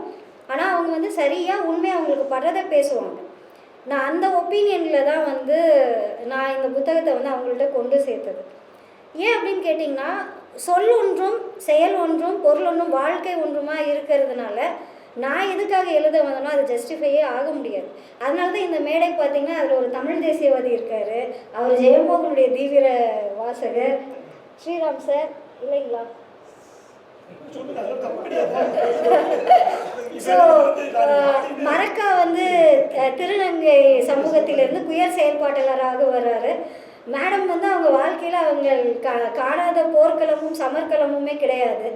ஆனால் அவங்க வந்து சரியாக உண்மையாக அவங்களுக்கு படுறதை பேசுவாங்க. நான் அந்த ஒப்பீனியனில் தான் வந்து நான் இந்த புத்தகத்தை வந்து அவங்கள்ட்ட கொண்டு சேர்த்தது. ஏன் அப்படின்னு கேட்டிங்கன்னா, சொல் ஒன்றும் செயல் ஒன்றும் பொருள் ஒன்றும் வாழ்க்கை ஒன்றுமா இருக்கிறதுனால நான் எதுக்காக எழுத வந்தேனோ அது ஜஸ்டிஃபையே ஆக முடியாது. அதனால தான் இந்த மேடை பார்த்திங்கன்னா அதில் ஒரு தமிழ் தேசியவாதி இருக்கார், அவர் ஜெயமோகனுடைய தீவிர வாசகர் ஸ்ரீராம் சார் இல்லைங்களா? ஸோ மரக்கா வந்து திருநங்கை சமூகத்திலிருந்து குயர் செயல்பாட்டாளராக வர்றாரு. மேடம் வந்து அவங்க வாழ்க்கையில் அவங்க காணாத போர்க்களமும் சமர்க்களமுமே கிடையாது.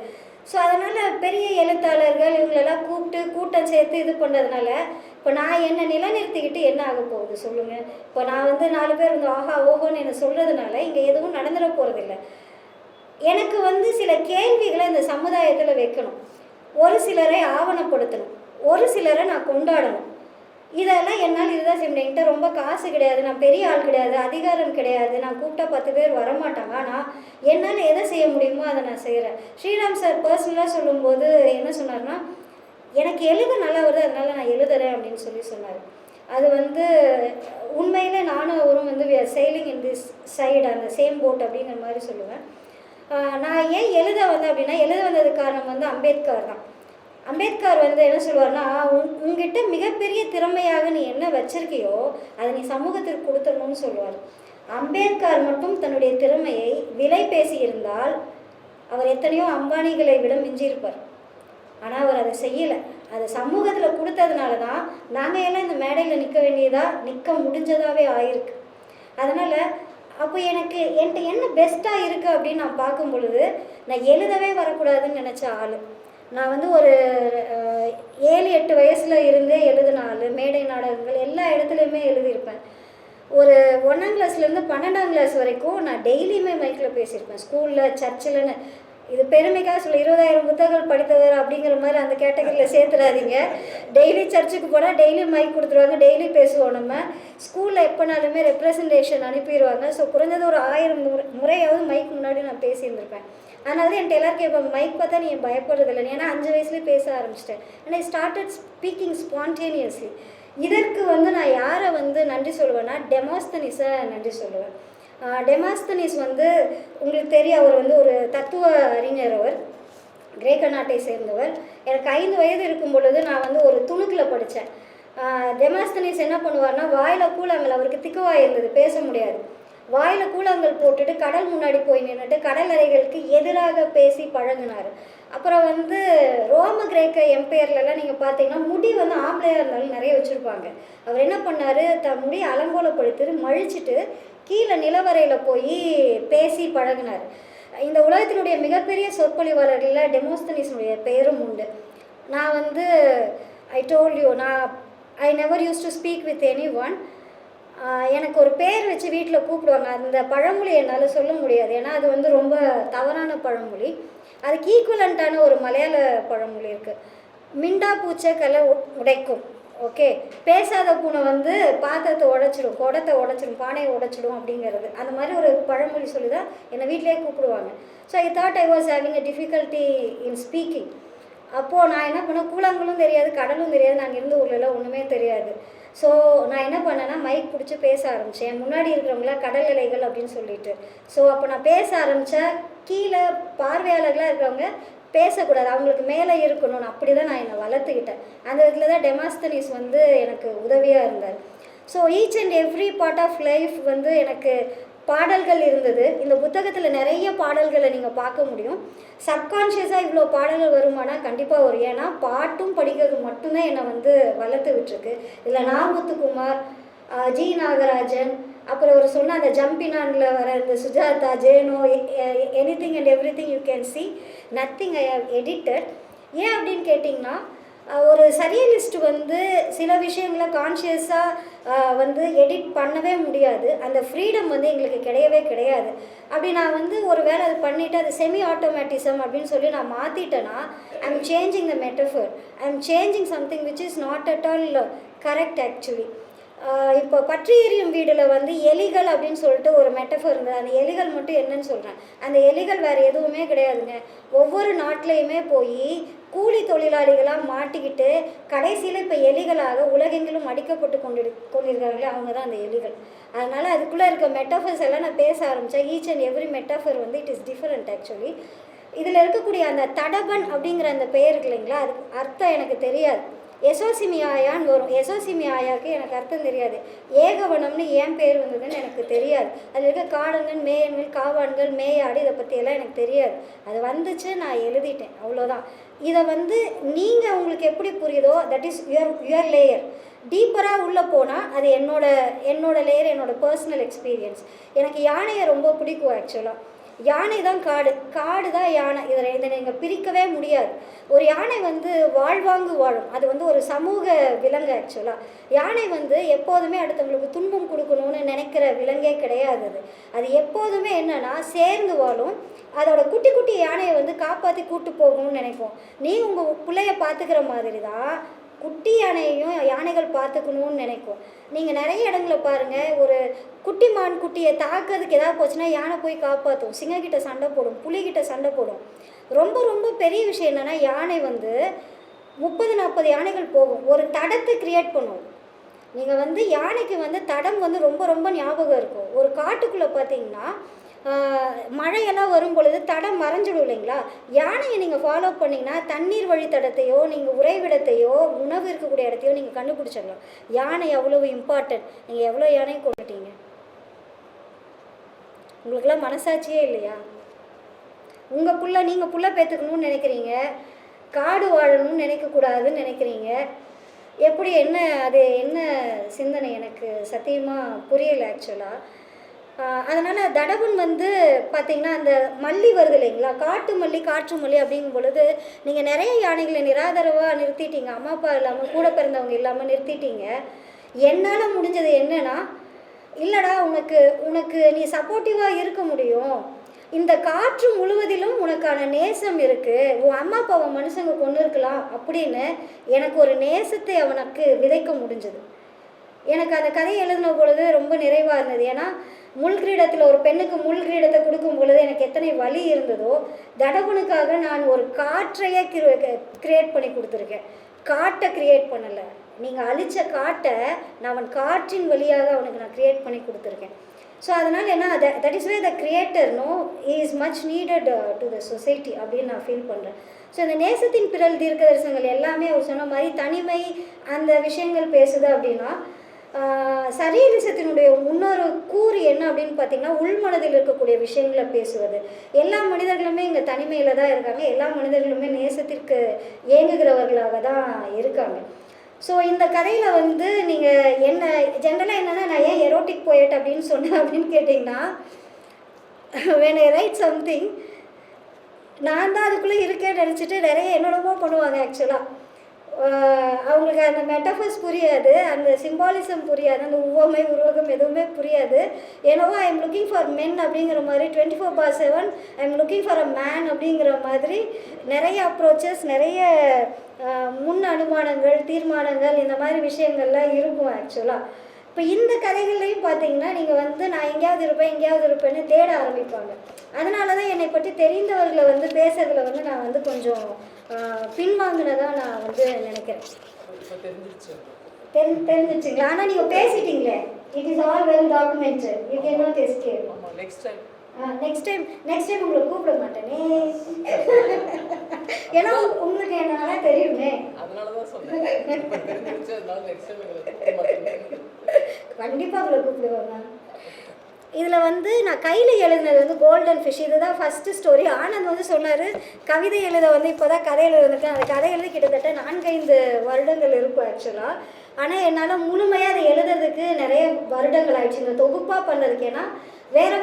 ஸோ அதனால் பெரிய எழுத்தாளர்கள் இவங்களெல்லாம் கூட்டம் சேர்த்து இது பண்ணுறதுனால இப்போ நான் என்னை நிலைநிறுத்திக்கிட்டு என்ன ஆக போகுது சொல்லுங்கள்? இப்போ நான் வந்து 4 பேர் வந்து ஆஹா ஓஹோன்னு என்ன சொல்கிறதுனால இங்கே எதுவும் நடந்துட போகிறதில்ல. எனக்கு வந்து சில கேள்விகளை இந்த சமுதாயத்தில் வைக்கணும், ஒரு சிலரை ஆவணப்படுத்தணும், ஒரு சிலரை நான் கொண்டாடணும். இதெல்லாம் என்னால் இதுதான் செய்ய முடியும். என்கிட்ட ரொம்ப காசு கிடையாது, நான் பெரிய ஆள் கிடையாது, அதிகாரம் கிடையாது, நான் கூப்பிட்டா 10 பேர் வரமாட்டாங்க. ஆனால் என்னால் எதை செய்ய முடியுமோ அதை நான் செய்கிறேன். ஸ்ரீராம் சார் பர்சனலாக சொல்லும்போது என்ன சொன்னார்னா, எனக்கு எழுத நல்லா வருது அதனால் நான் எழுதுறேன் அப்படின்னு சொன்னார். அது வந்து உண்மையில் நானும் அவரும் வந்து we are sailing in this side, அந்த சேம் போட் அப்படிங்கிற மாதிரி சொல்லுவேன். நான் ஏன் எழுத வந்தேன் அப்படின்னா, எழுத வந்ததுக்கு காரணம் வந்து அம்பேத்கர் தான். அம்பேத்கர் வந்து என்ன சொல்லுவார்னா, உங்ககிட்ட மிகப்பெரிய திறமையாக நீ என்ன வச்சிருக்கியோ அதை நீ சமூகத்திற்கு கொடுத்துடணும்னு சொல்லுவார். அம்பேத்கர் மட்டும் தன்னுடைய திறமையை விலை பேசியிருந்தால் அவர் எத்தனையோ அம்பானிகளை விட மிஞ்சியிருப்பார். ஆனால் அவர் அதை செய்யலை. அதை சமூகத்தில் கொடுத்ததுனால தான் நாங்கள் எல்லாம் இந்த மேடையில் நிற்க முடிஞ்சதாகவே ஆயிருக்கு. அதனால் அப்போ என்கிட்ட என்ன பெஸ்ட்டாக இருக்குது அப்படின்னு நான் பார்க்கும் பொழுது, நான் எழுதவே வரக்கூடாதுன்னு நினச்ச ஆள். நான் வந்து ஒரு 7-8 வயசில் இருந்தே எழுதின ஆள். மேடை நாடகங்கள் எல்லா இடத்துலையுமே எழுதியிருப்பேன். ஒரு 1ஆம் கிளாஸ்லேருந்து 12ஆம் கிளாஸ் வரைக்கும் நான் டெய்லியுமே மைக்கில் பேசியிருப்பேன், ஸ்கூலில், சர்ச்சில்னு. இது பெருமைக்காக சொல்ல 20,000 புத்தகங்கள் படித்தவர் அப்படிங்கிற மாதிரி அந்த கேட்டகரியில் சேர்த்துடாதீங்க. டெய்லி சர்ச்சுக்கு போனால் டெய்லி மைக் கொடுத்துருவாங்க, டெய்லி பேசுவோம். நம்ம ஸ்கூலில் எப்போனாலுமே ரெப்ரசன்டேஷன் அனுப்பிடுவாங்க. ஸோ குறைஞ்சது ஒரு 1000 முறையாவது மைக் முன்னாடி நான் பேசியிருந்திருப்பேன். அதனால தான் என்கிட்ட எல்லோரும் கேட்பாங்க, மைக் பார்த்தா நீ பயப்படுறதில்லை. ஏன்னா 5 வயசுலேயே பேச ஆரம்பிச்சிட்டேன். And I started speaking spontaneously. இதற்கு நான் யாரை நன்றி சொல்லுவேன்னா டெமோஸ்தனிஸை நன்றி சொல்லுவேன். டெமாஸ்தனிஸ் உங்களுக்கு தெரியும், அவர் ஒரு தத்துவ அறிஞர். அவர் கிரேக்க நாட்டை சேர்ந்தவர். எனக்கு 5 வயது இருக்கும் பொழுது நான் ஒரு துணுக்கில் படித்தேன். டெமாஸ்தனிஸ் என்ன பண்ணுவார்னா, வாயில் கூழாங்கல், அவருக்கு திக்குவாய் இருந்தது, பேச முடியாது. வாயில் கூழாங்கல் போட்டுட்டு கடல் முன்னாடி போய் நின்றுட்டு கடல் அலைகளுக்கு எதிராக பேசி பழகினார். அப்புறம் ரோம கிரேக்க எம்பையர்லலாம் நீங்கள் பார்த்தீங்கன்னா முடி ஆம்பளையாக இருந்தாலும் நிறைய வச்சுருப்பாங்க. அவர் என்ன பண்ணார், முடி அலங்கோலப்படுத்தி மழிச்சிட்டு கீழே நிலவரையில் போய் பேசி பழகினார். இந்த உலகத்தினுடைய மிகப்பெரிய சொற்பொழிவாளர்களில் டெமோஸ்தனிஸுடைய பெயரும் உண்டு. நான் I told you, I never use to speak with any one. எனக்கு ஒரு பேர் வச்சு வீட்டில் கூப்பிடுவாங்க. அந்த பழமொழி என்னால் சொல்ல முடியாது, ஏன்னா அது ரொம்ப தவறான பழமொழி. அதுக்கு ஈக்குவலண்ட்டான ஒரு மலையாள பழமொழி இருக்குது. மிண்டா பூச்சை கலை உடைக்கும். ஓகே, பேசாத பூனை பாத்திரத்தை உடைச்சிடும், குடத்தை உடைச்சிடும், பானையை உடைச்சிடும் அப்படிங்கிறது. அந்த மாதிரி ஒரு பழமொழி சொல்லி தான் என்னை வீட்டிலே கூப்பிடுவாங்க. So I thought I was having a difficulty in speaking. அப்போது நான் என்ன பண்ணேன், கூழாங்கலும் தெரியாது, கடலும் தெரியாது, நாங்கள் இருந்த ஊர்லலாம் ஒன்றுமே தெரியாது. ஸோ நான் என்ன பண்ணேன்னா மைக் பிடிச்சி பேச ஆரம்பித்தேன். முன்னாடி இருக்கிறவங்களாம் கடல் அலைகள் அப்படின்னு சொல்லிட்டு. ஸோ அப்போ நான் பேச ஆரம்பித்தேன். கீழே பார்வையாளர்களாக இருக்கிறவங்க பேசக்கூடாது, அவங்களுக்கு மேலே இருக்கணும்னு, அப்படி தான் நான் என்னை வளர்த்துக்கிட்டேன். அந்த விதத்தில் தான் டெமாஸ்தனிஸ் எனக்கு உதவியாக இருந்தார். So each and every part of life எனக்கு பாடல்கள் இருந்தது. இந்த புத்தகத்தில் நிறைய பாடல்களை நீங்கள் பார்க்க முடியும். சப்கான்ஷியஸாக இவ்வளோ பாடல்கள் வருமானா கண்டிப்பாக வரும். ஏன்னா பாட்டும் படிக்கிறது மட்டும்தான் என்னை வளர்த்து விட்டுருக்கு. இதில் நாமுத்துக்குமார், ஜி நாகராஜன், அப்புறம் ஒரு சொன்ன அந்த ஜம்பினானில் வர இந்த சுஜாதா, ஜேனோ, anything and everything you can see, nothing I have edited. ஏன் அப்படின்னு கேட்டிங்கன்னா, ஒரு சரியலிஸ்ட் சில விஷயங்களை கான்ஷியஸாக எடிட் பண்ணவே முடியாது. அந்த ஃப்ரீடம் எங்களுக்கு கிடையவே கிடையாது. அப்படி நான் ஒரு வேளை அது பண்ணிவிட்டு அது செமி ஆட்டோமேட்டிசம் அப்படின்னு சொல்லி நான் மாற்றிட்டேன்னா, I am changing the metaphor, I am changing something which is not at all correct actually. இப்போ பற்றி எரியும் வீடில் எலிகள் அப்படின்னு சொல்லிட்டு ஒரு மெட்டஃபர் இருந்தது. அந்த எலிகள் மட்டும் என்னன்னு சொல்கிறேன், அந்த எலிகள் வேறு எதுவுமே கிடையாதுங்க. ஒவ்வொரு நாட்டிலையுமே போய் கூலி தொழிலாளிகளாக மாட்டிக்கிட்டு கடைசியில் இப்போ எலிகளாக உலகெங்கிலும் அடிக்கப்பட்டு கொண்டிருக்காங்களே, அவங்க தான் அந்த எலிகள். அதனால் அதுக்குள்ளே இருக்க மெட்டஃபர்ஸ் எல்லாம் நான் பேச ஆரம்பித்தேன். Each and every metaphor it is different actually. இதில் இருக்கக்கூடிய அந்த தடபன் அப்படிங்கிற அந்த பெயர் இல்லைங்களா, அதுக்கு அர்த்தம் எனக்கு தெரியாது. எசோசிமியாயான்னு வரும். எசோசிமியாயாவுக்கு எனக்கு அர்த்தம் தெரியாது. ஏகவனம்னு ஏன் பேர் வந்ததுன்னு எனக்கு தெரியாது. அதில் இருக்க காடன்கள், மேயன்கள், காவான்கள், மேயாடு, இதை பற்றியெல்லாம் எனக்கு தெரியாது. அது வந்துச்சு, நான் எழுதிட்டேன், அவ்வளோதான். இதை நீங்கள் உங்களுக்கு எப்படி புரியுதோ, தட் இஸ் யுவர் லேயர். டீப்பராக உள்ளே போனால் அது என்னோட லேயர், என்னோடய பர்சனல் எக்ஸ்பீரியன்ஸ். எனக்கு யானையை ரொம்ப பிடிக்கும் ஆக்சுவலாக. யானை தான் காடு தான் யானை. இதை நீங்கள் பிரிக்கவே முடியாது. ஒரு யானை வாழ்வாங்கு வாழும். அது ஒரு சமூக விலங்கு ஆக்சுவலாக. யானை எப்போதுமே அடுத்தவங்களுக்கு துன்பம் கொடுக்கணும்னு நினைக்கிற விலங்கே கிடையாது. அது எப்போதுமே என்னென்னா சேர்ந்து வாழும். அதோட குட்டி குட்டி யானையை காப்பாற்றி கூட்டு போகணும்னு நினைப்போம். நீங்கள் உங்கள் பிள்ளைய பார்த்துக்கிற மாதிரி தான் குட்டி யானையையும் யானைகள் பார்த்துக்கணும்னு நினைக்கும். நீங்கள் நிறைய இடங்களை பாருங்கள், ஒரு குட்டி மான் குட்டியை தாக்கிறதுக்கு ஏதாவது போச்சுன்னா யானை போய் காப்பாற்றும், சிங்கக்கிட்ட சண்டை போடும், புலிகிட்ட சண்டை போடும். ரொம்ப ரொம்ப பெரிய விஷயம் என்னென்னா, யானை 30-40 யானைகள் போகும், ஒரு தடத்தை கிரியேட் பண்ணும். நீங்கள் யானைக்கு தடம் ரொம்ப ரொம்ப ஞாபகம் இருக்கும். ஒரு காட்டுக்குள்ளே பார்த்தீங்கன்னா மழையெல்லாம் வரும் பொழுது தடம் மறைஞ்சிடும் இல்லைங்களா. யானையை நீங்கள் ஃபாலோ பண்ணிங்கன்னா தண்ணீர் வழித்தடத்தையோ, நீங்கள் உறைவிடத்தையோ, உணவு இருக்கக்கூடிய இடத்தையோ நீங்கள் கண்டுபிடிச்சிடலாம். யானை அவ்வளவு இம்பார்ட்டன்ட். நீங்கள் எவ்வளோ யானையை கொண்டுட்டீங்க? உங்களுக்கெல்லாம் மனசாட்சியே இல்லையா? நீங்கள் புள்ள பேத்துக்கணும்னு நினைக்கிறீங்க, காடு வாழணும்னு நினைக்கக்கூடாதுன்னு நினைக்கிறீங்க. எப்படி என்ன சிந்தனை எனக்கு சத்தியமாக புரியலை ஆக்சுவலாக. அதனால் தடபன் பார்த்திங்கன்னா அந்த மல்லி வருது இல்லைங்களா, காட்டு மல்லி, காற்று மல்லி அப்படிங்கும் பொழுது நீங்கள் நிறைய யானைகளை நிராதரவாக நிறுத்திட்டீங்க. அம்மா அப்பா இல்லாமல், கூட பிறந்தவங்க இல்லாமல் நிறுத்திட்டீங்க. என்னால் முடிஞ்சது என்னென்னா, இல்லைடா உனக்கு நீ சப்போர்ட்டிவாக இருக்க முடியும், இந்த காற்று முழுவதிலும் உனக்கான நேசம் இருக்குது, உன் அம்மா அப்பாவை மனுஷங்க கொண்டு இருக்கலாம் அப்படின்னு எனக்கு ஒரு நேசத்தை அவனுக்கு விதைக்க முடிஞ்சது. எனக்கு அந்த கதையை எழுதின பொழுது ரொம்ப நிறைவாக இருந்தது. ஏன்னா முள்கிரீடத்தில் ஒரு பெண்ணுக்கு முள்கிரீடத்தை கொடுக்கும் பொழுது எனக்கு எத்தனை வலி இருந்ததோ, தடவனுக்காக நான் ஒரு காற்றையே கிரியேட் பண்ணி கொடுத்துருக்கேன். காட்டை கிரியேட் பண்ணலை, நீங்கள் அழித்த காட்டை நான் அவன் காற்றின் வழியாக அவனுக்கு நான் கிரியேட் பண்ணி கொடுத்துருக்கேன். ஸோ அதனால் என்ன, that is way the creator no is much needed to the society அப்படின்னு நான் ஃபீல் பண்ணுறேன். ஸோ இந்த நேசத்தின் பிறல் தீர்க்க தரிசனங்கள் எல்லாமே அவர் சொன்ன மாதிரி தனிமை அந்த விஷயங்கள் பேசுது. அப்படின்னா சரியலிசத்தினுடைய இன்னொரு கூறு என்ன அப்படின்னு பார்த்தீங்கன்னா, உள்மனதில் இருக்கக்கூடிய விஷயங்களை பேசுவது. எல்லா மனிதர்களுமே இங்கே தனிமையில் தான் இருக்காங்க, எல்லா மனிதர்களுமே நேசத்திற்கு ஏங்குகிறவர்களாக தான் இருக்காங்க. ஸோ இந்த கதையில் வந்து நீங்கள் என்ன ஜென்ரலாக என்னென்னா, நான் ஏன் எரோட்டிக் போயட் அப்படின்னு சொன்னேன் அப்படின்னு கேட்டிங்கன்னா, when I write something நான் தான் அதுக்குள்ளே இருக்கேன்னு நினச்சிட்டு நிறைய என்னென்னமோ பண்ணுவாங்க. ஆக்சுவலாக அவங்களுக்கு அந்த மெட்டஃபர்ஸ் புரியாது, அந்த சிம்பாலிசம் புரியாது, அந்த உவமை உருவகம் எதுவுமே புரியாது. ஏன்னவோ I am looking for men அப்படிங்கிற மாதிரி 24/7 I am looking for a man அப்படிங்கிற மாதிரி நிறைய அப்ரோச்சஸ், நிறைய முன் அனுமானங்கள், தீர்மானங்கள், இந்த மாதிரி விஷயங்கள்லாம் இருக்கும் ஆக்சுவலாக. இப்போ இந்த கதைகள்லையும் பார்த்தீங்கன்னா, நீங்கள் வந்து நான் எங்கேயாவது இருப்பேன்னு தேட ஆரம்பிப்பாங்க. அதனால தான் என்னை பற்றி தெரிந்தவர்களை வந்து பேசுறதுல வந்து நான் வந்து கொஞ்சம் பின்வாங்கினதாக நான் வந்து நினைக்கிறேன். தெரிஞ்சிச்சுங்களா? ஆனால் நீங்கள் பேசிட்டீங்களே, it is all well documented, you can not escape. Next time உங்களை கூப்பிட மாட்டேனே, ஏன்னா உங்களுக்கு என்னால தெரியுமே. கண்டிப்பாக உங்களை கூப்பிடுவாங்க. இதில் வந்து நான் கையில் எழுதினது வந்து கோல்டன் ஃபிஷ், இதுதான் ஃபஸ்ட்டு ஸ்டோரி. ஆனந்த் வந்து சொன்னார் கவிதை எழுத வந்து இப்போ தான் கதை எழுதிருக்கேன். அந்த கதை எழுதி கிட்டத்தட்ட 4-5 வருடங்கள் இருக்கும் ஆக்சுவலாக. ஆனால் என்னால் முழுமையாக அதை எழுதுறதுக்கு நிறைய வருடங்கள் ஆயிடுச்சு இந்த தொகுப்பாக பண்ணுறதுக்கு. ஏன்னா வேறு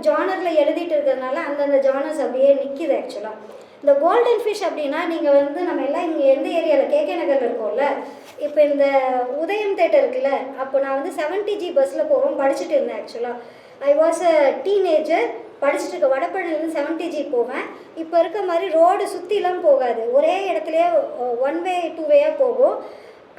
ஜானரில் எழுதிட்டு இருக்கிறதுனால அந்தந்த ஜானர்ஸ் அப்படியே நிற்கிது ஆக்சுவலாக. இந்த கோல்டன் ஃபிஷ் அப்படின்னா, நீங்கள் வந்து நம்ம எல்லாம் இங்கே எந்த ஏரியாவில் கேகே நகரில் இருக்கோம்ல, இப்போ இந்த உதயம் தேட்டர் இருக்குல்ல, அப்போ நான் வந்து 70G பஸ்ஸில் போவோம், படிச்சுட்டு இருந்தேன் ஆக்சுவலாக. ஐ வாஸ் அ டீனேஜர், படிச்சுட்டு இருக்க. வடபழனிலேருந்து 70G போவேன். இப்போ இருக்க மாதிரி ரோடு சுற்றிலாம் போகாது, ஒரே இடத்துலையே 1 வே 2 வேயாக போகும்.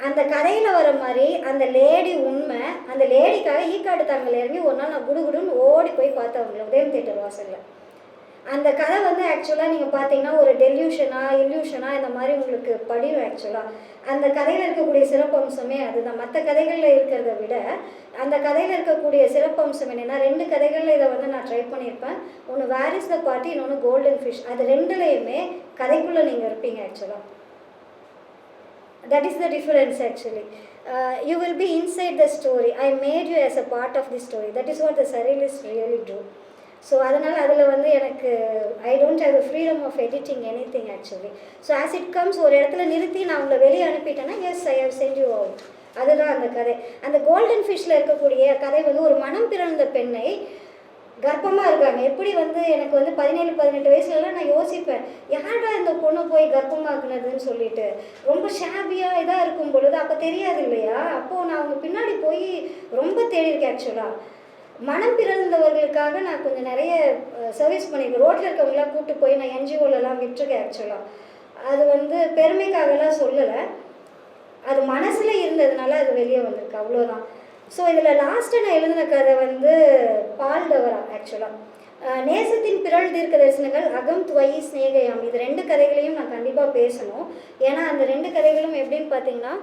அந்த கதையில் வர மாதிரி அந்த லேடி உண்மை, அந்த லேடிக்காக ஈக்காடு தாங்கல் இறங்கி ஒரு நாள் நான் குடுகுடுன்னு ஓடி போய் பார்த்தவங்கள உதயம் தேட்டர் வாசலில். அந்த கதை வந்து ஆக்சுவலாக நீங்கள் பார்த்தீங்கன்னா ஒரு இல்யூஷனா இந்த மாதிரி உங்களுக்கு படியும் ஆக்சுவலாக. அந்த கதையில் இருக்கக்கூடிய சிறப்பம்சமே அதுதான். மற்ற கதைகளில் இருக்கிறத விட அந்த கதையில் இருக்கக்கூடிய சிறப்பம்சம் என்னென்னா, 2 கதைகளில் இதை வந்து நான் ட்ரை பண்ணியிருப்பேன். ஒன்று வேர் இஸ் த பார்ட்டி, இன்னொன்று கோல்டன் ஃபிஷ். அது 2லேயுமே கதைக்குள்ளே நீங்கள் இருப்பீங்க ஆக்சுவலாக. That is the difference actually. You will be inside the story. I made you as a part of the story. That is what the surrealists really do. So அதனால் அதில் வந்து எனக்கு I don't have the freedom of editing anything actually. So as it comes ஒரு இடத்துல நிறுத்தி நான் உங்களை வெளியே அனுப்பிட்டேன்னா yes I have sent you out. அதுதான் அந்த கதை. அந்த கோல்டன் ஃபிஷ்ஷில் இருக்கக்கூடிய கதை வந்து ஒரு மனம் பிறந்த பெண்ணை கர்ப்பமாக இருக்காங்க. எப்படி வந்து எனக்கு வந்து 17-18 வயசுலலாம் நான் யோசிப்பேன், யாரா இந்த பொண்ணை போய் கர்ப்பமாக்குனதுன்னு சொல்லிட்டு. ரொம்ப ஷாபியாக இதாக இருக்கும் பொழுது அப்போ தெரியாது இல்லையா, அப்போது நான் அவங்க பின்னாடி போய் ரொம்ப தேடியிருக்கேன் ஆக்சுவலாக. மனம் பிறந்தவர்களுக்காக நான் கொஞ்சம் நிறைய சர்வீஸ் பண்ணியிருக்கேன். ரோட்டில் இருக்கவங்களாம் கூப்பிட்டு போய் நான் என்ஜிஓலலாம் விட்டுருக்கேன் ஆக்சுவலாக. அது வந்து பெருமைக்காகலாம் சொல்லலை, அது மனசில் இருந்ததுனால அது வெளியே வந்திருக்கு, அவ்வளோதான். ஸோ இதில் லாஸ்ட்டாக நான் எழுதின கதை வந்து பால்டவரா ஆக்சுவலாக. நேசத்தின் பிறல் தீர்க்க தரிசனங்கள், அகம் துவயி ஸ்நேகயாம், இது 2 கதைகளையும் நான் கண்டிப்பாக பேசணும். ஏன்னா அந்த 2 கதைகளும் எப்படின்னு பார்த்தீங்கன்னா,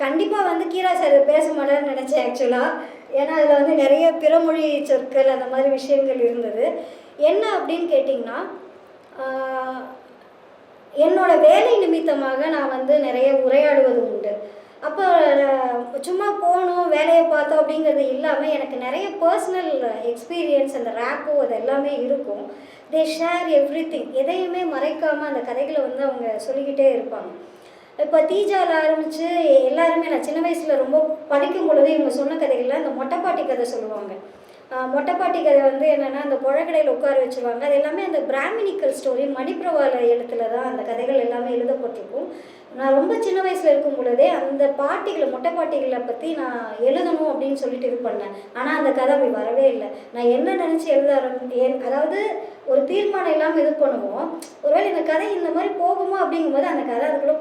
கண்டிப்பாக வந்து கீரா சார் பேச மாட்டேன்னு நினச்சேன் ஆக்சுவலாக. ஏன்னா அதில் வந்து நிறைய பிறமொழி சொற்கள் அந்த மாதிரி விஷயங்கள் இருந்தது. என்ன அப்படின்னு கேட்டிங்கன்னா, என்னோடய வேலை நிமித்தமாக நான் வந்து நிறைய உரையாடுவது உண்டு. அப்போ சும்மா போகணும் வேலையை பார்த்தோம் அப்படிங்கிறது இல்லாமல் எனக்கு நிறைய பர்சனல் எக்ஸ்பீரியன்ஸ், அந்த ரேப்போ அது எல்லாமே இருக்கும். தே ஷேர் எவ்ரிதிங், எதையுமே மறைக்காமல் அந்த கதைகளை வந்து அவங்க சொல்லிக்கிட்டே இருப்பாங்க. இப்போ தீஜாவில் ஆரம்பித்து எல்லாருமே நான் சின்ன வயசில் ரொம்ப படிக்கும் பொழுது இவங்க சொன்ன கதைகள்லாம் இந்த மொட்டைப்பாட்டி கதை சொல்லுவாங்க. மொட்டைப்பாட்டி கதை வந்து என்னென்னா அந்த புழக்கடையில் உட்கார வச்சுருவாங்க. அது எல்லாமே அந்த பிராமினிக்கல் ஸ்டோரி மணிப்பிரவாள எழுத்துல தான் அந்த கதைகள் எல்லாமே எழுதப்பட்டிருக்கும். நான் ரொம்ப சின்ன வயசில் இருக்கும் பொழுதே அந்த பாட்டிகளை மொட்டைப்பாட்டிகளை பற்றி நான் எழுதணும் அப்படின்னு சொல்லிட்டு இது பண்ணேன். ஆனால் அந்த கதை அப்படி வரவே இல்லை. நான் என்ன நினச்சி எழுத அதாவது ஒரு தீர்மானம் இல்லாமல் இது பண்ணுவோம். ஒருவேளை இந்த கதை இந்த மாதிரி போகுமா அப்படிங்கும்போது அந்த கதை அதுக்குள்ளே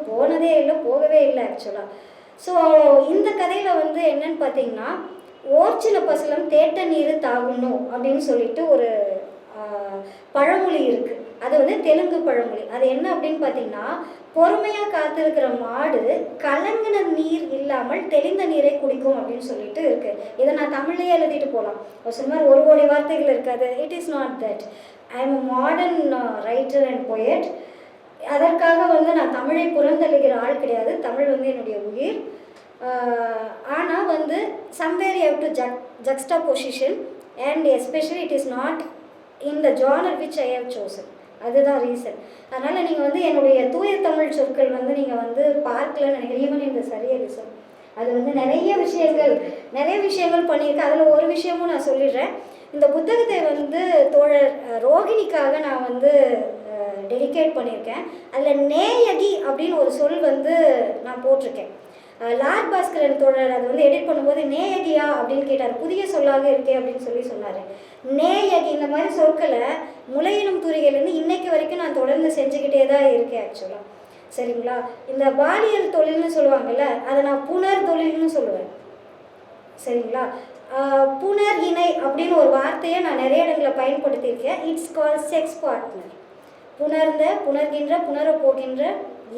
போகவே இல்லை ஆக்சுவலாக. ஸோ இந்த கதையில் வந்து என்னன்னு பார்த்தீங்கன்னா, ஓர்ச்சில பசலம் தேட்ட நீர் தாகுணும் அப்படின்னு சொல்லிட்டு ஒரு பழமொழி இருக்குது. அது வந்து தெலுங்கு பழமொழி. அது என்ன அப்படின்னு பார்த்தீங்கன்னா, பொறுமையாக காத்திருக்கிற மாடு கலங்கின நீர் இல்லாமல் தெளிந்த நீரை குடிக்கும் அப்படின்னு சொல்லிட்டு இருக்குது. இதை நான் தமிழ்லேயே எழுதிட்டு போகலாம். ஒரு சுமார் 1 கோடி வார்த்தைகள் இருக்காது. It is not that. I am a modern writer and poet. அதற்காக வந்து நான் தமிழை புறந்தள்ளுகிற ஆள் கிடையாது. தமிழ் வந்து என்னுடைய உயிர். ஆனால் வந்து somewhere you have to juxtaposition and especially it is not in the genre which I have chosen. அதுதான் ரீசன். அதனால் நீங்கள் வந்து என்னுடைய தூய தமிழ் சொற்கள் வந்து நீங்கள் வந்து பார்க்கலன்னு நினைக்கிறேன். ஈவன் இந்த சரியலிசம் அது வந்து நிறைய விஷயங்கள் பண்ணியிருக்கு. அதில் ஒரு விஷயமும் நான் சொல்லிடுறேன். இந்த புத்தகத்தை வந்து தோழர் ரோகிணிக்காக நான் வந்து டெடிகேட் பண்ணியிருக்கேன். அதில் நேயகி அப்படின்னு ஒரு சொல் வந்து நான் போட்டிருக்கேன். லார்ட் பாஸ்கரன் தோழர் அது வந்து எடிட் பண்ணும்போது நேயகியா அப்படின்னு கேட்டார். புதிய சொல்லாக இருக்கே அப்படின்னு சொன்னார். நேயகி இந்த மாதிரி சொற்களை முளையினும் துறையிலேருந்து இன்னைக்கு வரைக்கும் நான் தொடர்ந்து செஞ்சுக்கிட்டே தான் இருக்கேன் ஆக்சுவலாக. சரிங்களா? இந்த பாலியல் தொழில்னு சொல்லுவாங்கள்ல, அதை நான் புனர் தொழில்னு சொல்லுவேன். சரிங்களா? புனர் இணை அப்படின்னு ஒரு வார்த்தையை நான் நிறைய இடங்களில் பயன்படுத்தியிருக்கேன். It's call sex partner. புணர்கின்ற புணர போகின்ற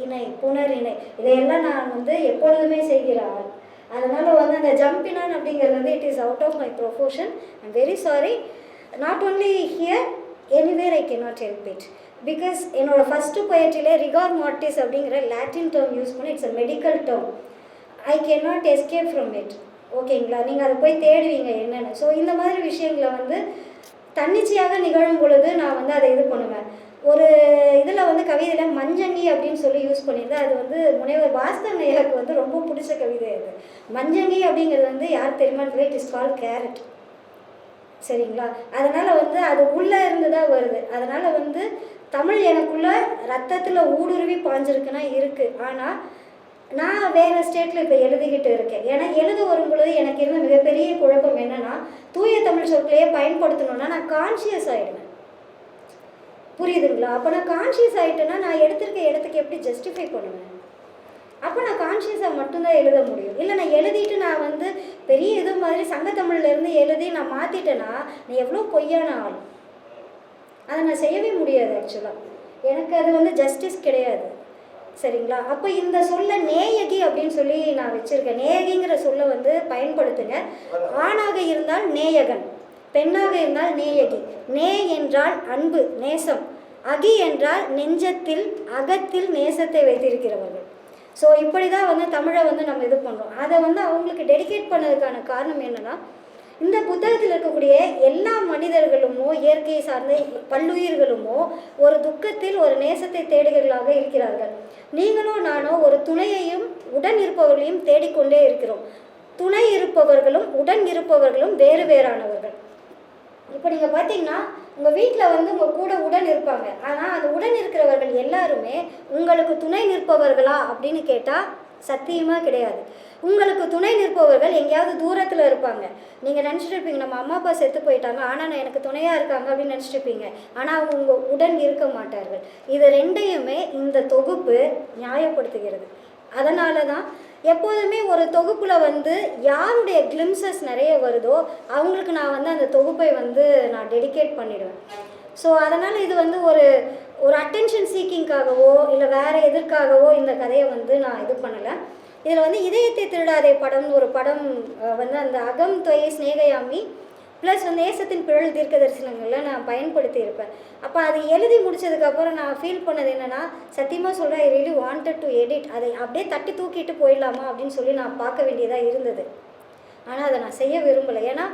இணை, புனர் இணை, இதையெல்லாம் நான் வந்து எப்பொழுதுமே செய்கிற ஆள். அதனால் வந்து அந்த ஜம்பினான் அப்படிங்கிறது வந்து it is out of my profession. I'm very sorry. Not only here, anywhere I cannot help it. Because என்னோட ஃபஸ்ட்டு பொயட்ரியிலே ரிகார் மார்டிஸ் அப்படிங்கிற லாட்டின் டேர்ம் யூஸ் பண்ணி it's a medical term. I cannot escape from it. ஓகேங்களா? நீங்கள் அதை போய் தேடுவீங்க என்னென்னு. So இந்த மாதிரி விஷயங்களை வந்து தன்னிச்சையாக நிகழும் பொழுது நான் வந்து அதை இது பண்ணுவேன். ஒரு இதில் வந்து கவிதையில் மஞ்சங்கி அப்படின்னு சொல்லி யூஸ் பண்ணியிருந்தேன். அது வந்து முனைவர் பாஸ்கர் நேயருக்கு வந்து ரொம்ப பிடிச்ச கவிதை. அது மஞ்சங்கி அப்படிங்கிறது வந்து யார் தெரியுமான்னு இட் இஸ் கால் கேரட். சரிங்களா? அதனால் வந்து அது உள்ளே இருந்து தான் வருது. அதனால் வந்து தமிழ் எனக்குள்ளே ரத்தத்தில் ஊடுருவி பாஞ்சிருக்குன்னா இருக்குது. ஆனால் நான் வேறு ஸ்டேட்டில் இப்போ எழுதிக்கிட்டு இருக்கேன். ஏன்னா எழுத வரும் பொழுது எனக்கு இருந்த மிகப்பெரிய குழப்பம் என்னென்னா, தூய தமிழ் சொற்களையே பயன்படுத்தணுன்னா நான் கான்ஷியஸ் ஆகிடுவேன். புரியுதுங்களா? அப்போ நான் கான்ஷியஸ் ஆகிட்டேன்னா நான் எடுத்திருக்க இடத்துக்கு எப்படி ஜஸ்டிஃபை பண்ணுவேன்? அப்போ நான் கான்ஷியஸாக மட்டும்தான் எழுத முடியும். இல்லை நான் எழுதிட்டு நான் வந்து பெரிய இது மாதிரி சங்கத்தமிழ்லேருந்து எழுதி நான் மாற்றிட்டேன்னா நான் எவ்வளோ பொய்யான ஆள். அதை நான் செய்யவே முடியாது ஆக்சுவலாக. எனக்கு அது வந்து ஜஸ்டிஸ் கிடையாது. சரிங்களா? அப்போ இந்த சொல்ல நேயகி அப்படின்னு சொல்லி நான் வச்சுருக்கேன். நேயகிங்கிற சொல்லை வந்து பயன்படுத்துங்க. ஆணாக இருந்தால் நேயகன், பெண்ணாக இருந்தால் நேயகி. நே என்றால் அன்பு, நேசம். அகி என்றால் நெஞ்சத்தில் அகத்தில் நேசத்தை வைத்திருக்கிறவர்கள். ஸோ இப்படி தான் வந்து தமிழை வந்து நம்ம இது பண்ணுறோம். அதை வந்து அவங்களுக்கு டெடிகேட் பண்ணதுக்கான காரணம் என்னென்னா, இந்த புத்தகத்தில் இருக்கக்கூடிய எல்லா மனிதர்களுமோ இயற்கை சார்ந்த பல்லுயிர்களுமோ ஒரு துக்கத்தில் ஒரு நேசத்தை தேடுகிறவர்களாக இருக்கிறார்கள். நீங்களும் நானோ ஒரு துணையையும் உடன் இருப்பவர்களையும் தேடிக்கொண்டே இருக்கிறோம். துணை இருப்பவர்களும் உடன் இருப்பவர்களும் வேறு வேறானவர்கள். இப்போ நீங்கள் பார்த்தீங்கன்னா உங்கள் வீட்டில் வந்து உங்கள் கூட உடன் இருப்பாங்க. ஆனால் அந்த உடன் இருக்கிறவர்கள் எல்லாருமே உங்களுக்கு துணை நிற்பவர்களா அப்படின்னு கேட்டால் சத்தியமாக கிடையாது. உங்களுக்கு துணை நிற்பவர்கள் எங்கேயாவது தூரத்தில் இருப்பாங்க. நீங்கள் நினச்சிட்டு இருப்பீங்க நம்ம அம்மா அப்பா செத்து போயிட்டாங்க, ஆனால் நான் எனக்கு துணையாக இருக்காங்க அப்படின்னு நினச்சிட்டு இருப்பீங்க. ஆனால் அவங்க உங்கள் உடன் இருக்க மாட்டார்கள். இது ரெண்டையுமே இந்த தொகுப்பு நியாயப்படுத்துகிறது. அதனால தான் எப்போதுமே ஒரு தொகுப்பில் வந்து யாருடைய கிளிம்சஸ் நிறைய வருதோ அவங்களுக்கு நான் வந்து அந்த தொகுப்பை வந்து நான் டெடிகேட் பண்ணிடுவேன். ஸோ அதனால் இது வந்து ஒரு அட்டென்ஷன் சீக்கிங்காகவோ இல்லை வேறு எதற்காகவோ இந்த கதையை வந்து நான் இது பண்ணலை. இதில் வந்து இதயத்தை திருடாதே படம்னு ஒரு படம் வந்து அந்த அகம் தொயை ஸ்நேகயாமி ப்ளஸ் வந்து நேசத்தின் பிழல் தீர்க்க தரிசனங்களில் நான் பயன்படுத்தி இருப்பேன். அப்போ அது எழுதி முடித்ததுக்கப்புறம் நான் ஃபீல் பண்ணது என்னென்னா, சத்தியமாக சொல்கிறேன், I really wanted to edit. அதை அப்படியே தட்டி தூக்கிட்டு போயிடலாமா அப்படின்னு சொல்லி நான் பார்க்க வேண்டியதாக இருந்தது. ஆனால் அதை நான் செய்ய விரும்பலை. ஏன்னா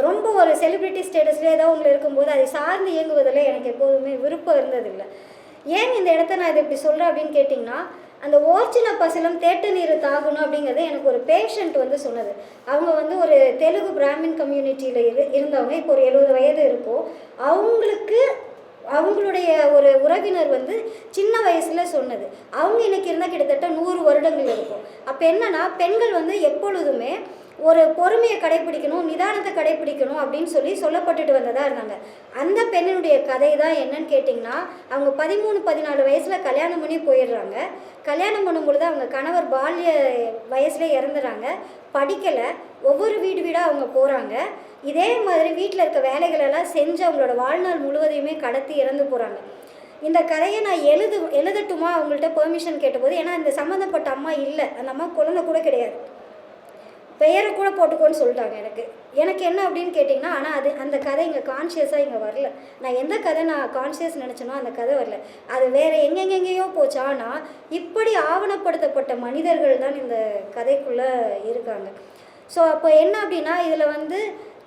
ரொம்ப ஒரு செலிப்ரிட்டி ஸ்டேட்டஸ்லேயே ஏதோ உங்களை இருக்கும்போது அதை சார்ந்து இயங்குவதில் எனக்கு எப்போதுமே விருப்பம் இருந்ததில்லை. ஏன் இந்த இடத்த நான் இதை இப்படி சொல்கிறேன் அப்படின்னு கேட்டிங்கன்னா, அந்த ஓர்ச்சின பசலம் தேட்ட நீர் தாகணும் அப்படிங்கிறது எனக்கு ஒரு பேஷண்ட் வந்து சொன்னது. அவங்க வந்து ஒரு தெலுங்கு பிராமின் கம்யூனிட்டியில் இருந்தவங்க, இப்போ ஒரு 70 வயது இருக்கும். அவங்களுடைய ஒரு உறவினர் வந்து சின்ன வயசில் சொன்னது. அவங்க இன்றைக்கி இருந்தால் கிட்டத்தட்ட 100 வருடங்கள் இருக்கும். அப்போ என்னென்னா, பெண்கள் வந்து எப்பொழுதுமே ஒரு பொறுமையை கடைப்பிடிக்கணும், நிதானத்தை கடைப்பிடிக்கணும் அப்படின்னு சொல்லப்பட்டுட்டு வந்ததாக இருந்தாங்க. அந்த பெண்ணினுடைய கதை தான் என்னன்னு கேட்டிங்கன்னா, அவங்க 13-14 வயசில் கல்யாணம் பண்ணி போயிடுறாங்க. கல்யாணம் பண்ணும்பொழுது அவங்க கணவர் பால்ய வயசுல இறந்துறாங்க. படிக்கலை. ஒவ்வொரு வீடாக அவங்க போகிறாங்க. இதே மாதிரி வீட்டில் இருக்க வேலைகளெல்லாம் செஞ்சு அவங்களோட வாழ்நாள் முழுவதையுமே கடத்தி இறந்து போகிறாங்க. இந்த கதையை நான் எழுதட்டுமா அவங்கள்ட்ட பெர்மிஷன் கேட்டபோது, ஏன்னா இந்த சம்மந்தப்பட்ட அம்மா இல்லை, அந்த அம்மா குழந்தை கூட கிடையாது, பெயரை கூட போட்டுக்கோன்னு சொல்லிட்டாங்க. எனக்கு என்ன அப்படின்னு கேட்டிங்கன்னா, ஆனால் அந்த கதை இங்கே கான்ஷியஸாக இங்கே வரல. நான் எந்த கதை நான் கான்ஷியஸ் நினச்சேனோ அந்த கதை வரல. அது வேறு எங்கெங்கெங்கேயோ போச்சு. ஆனால் இப்படி ஆவணப்படுத்தப்பட்ட மனிதர்கள் தான் இந்த கதைக்குள்ளே இருக்காங்க. ஸோ அப்போ என்ன அப்படின்னா, இதில் வந்து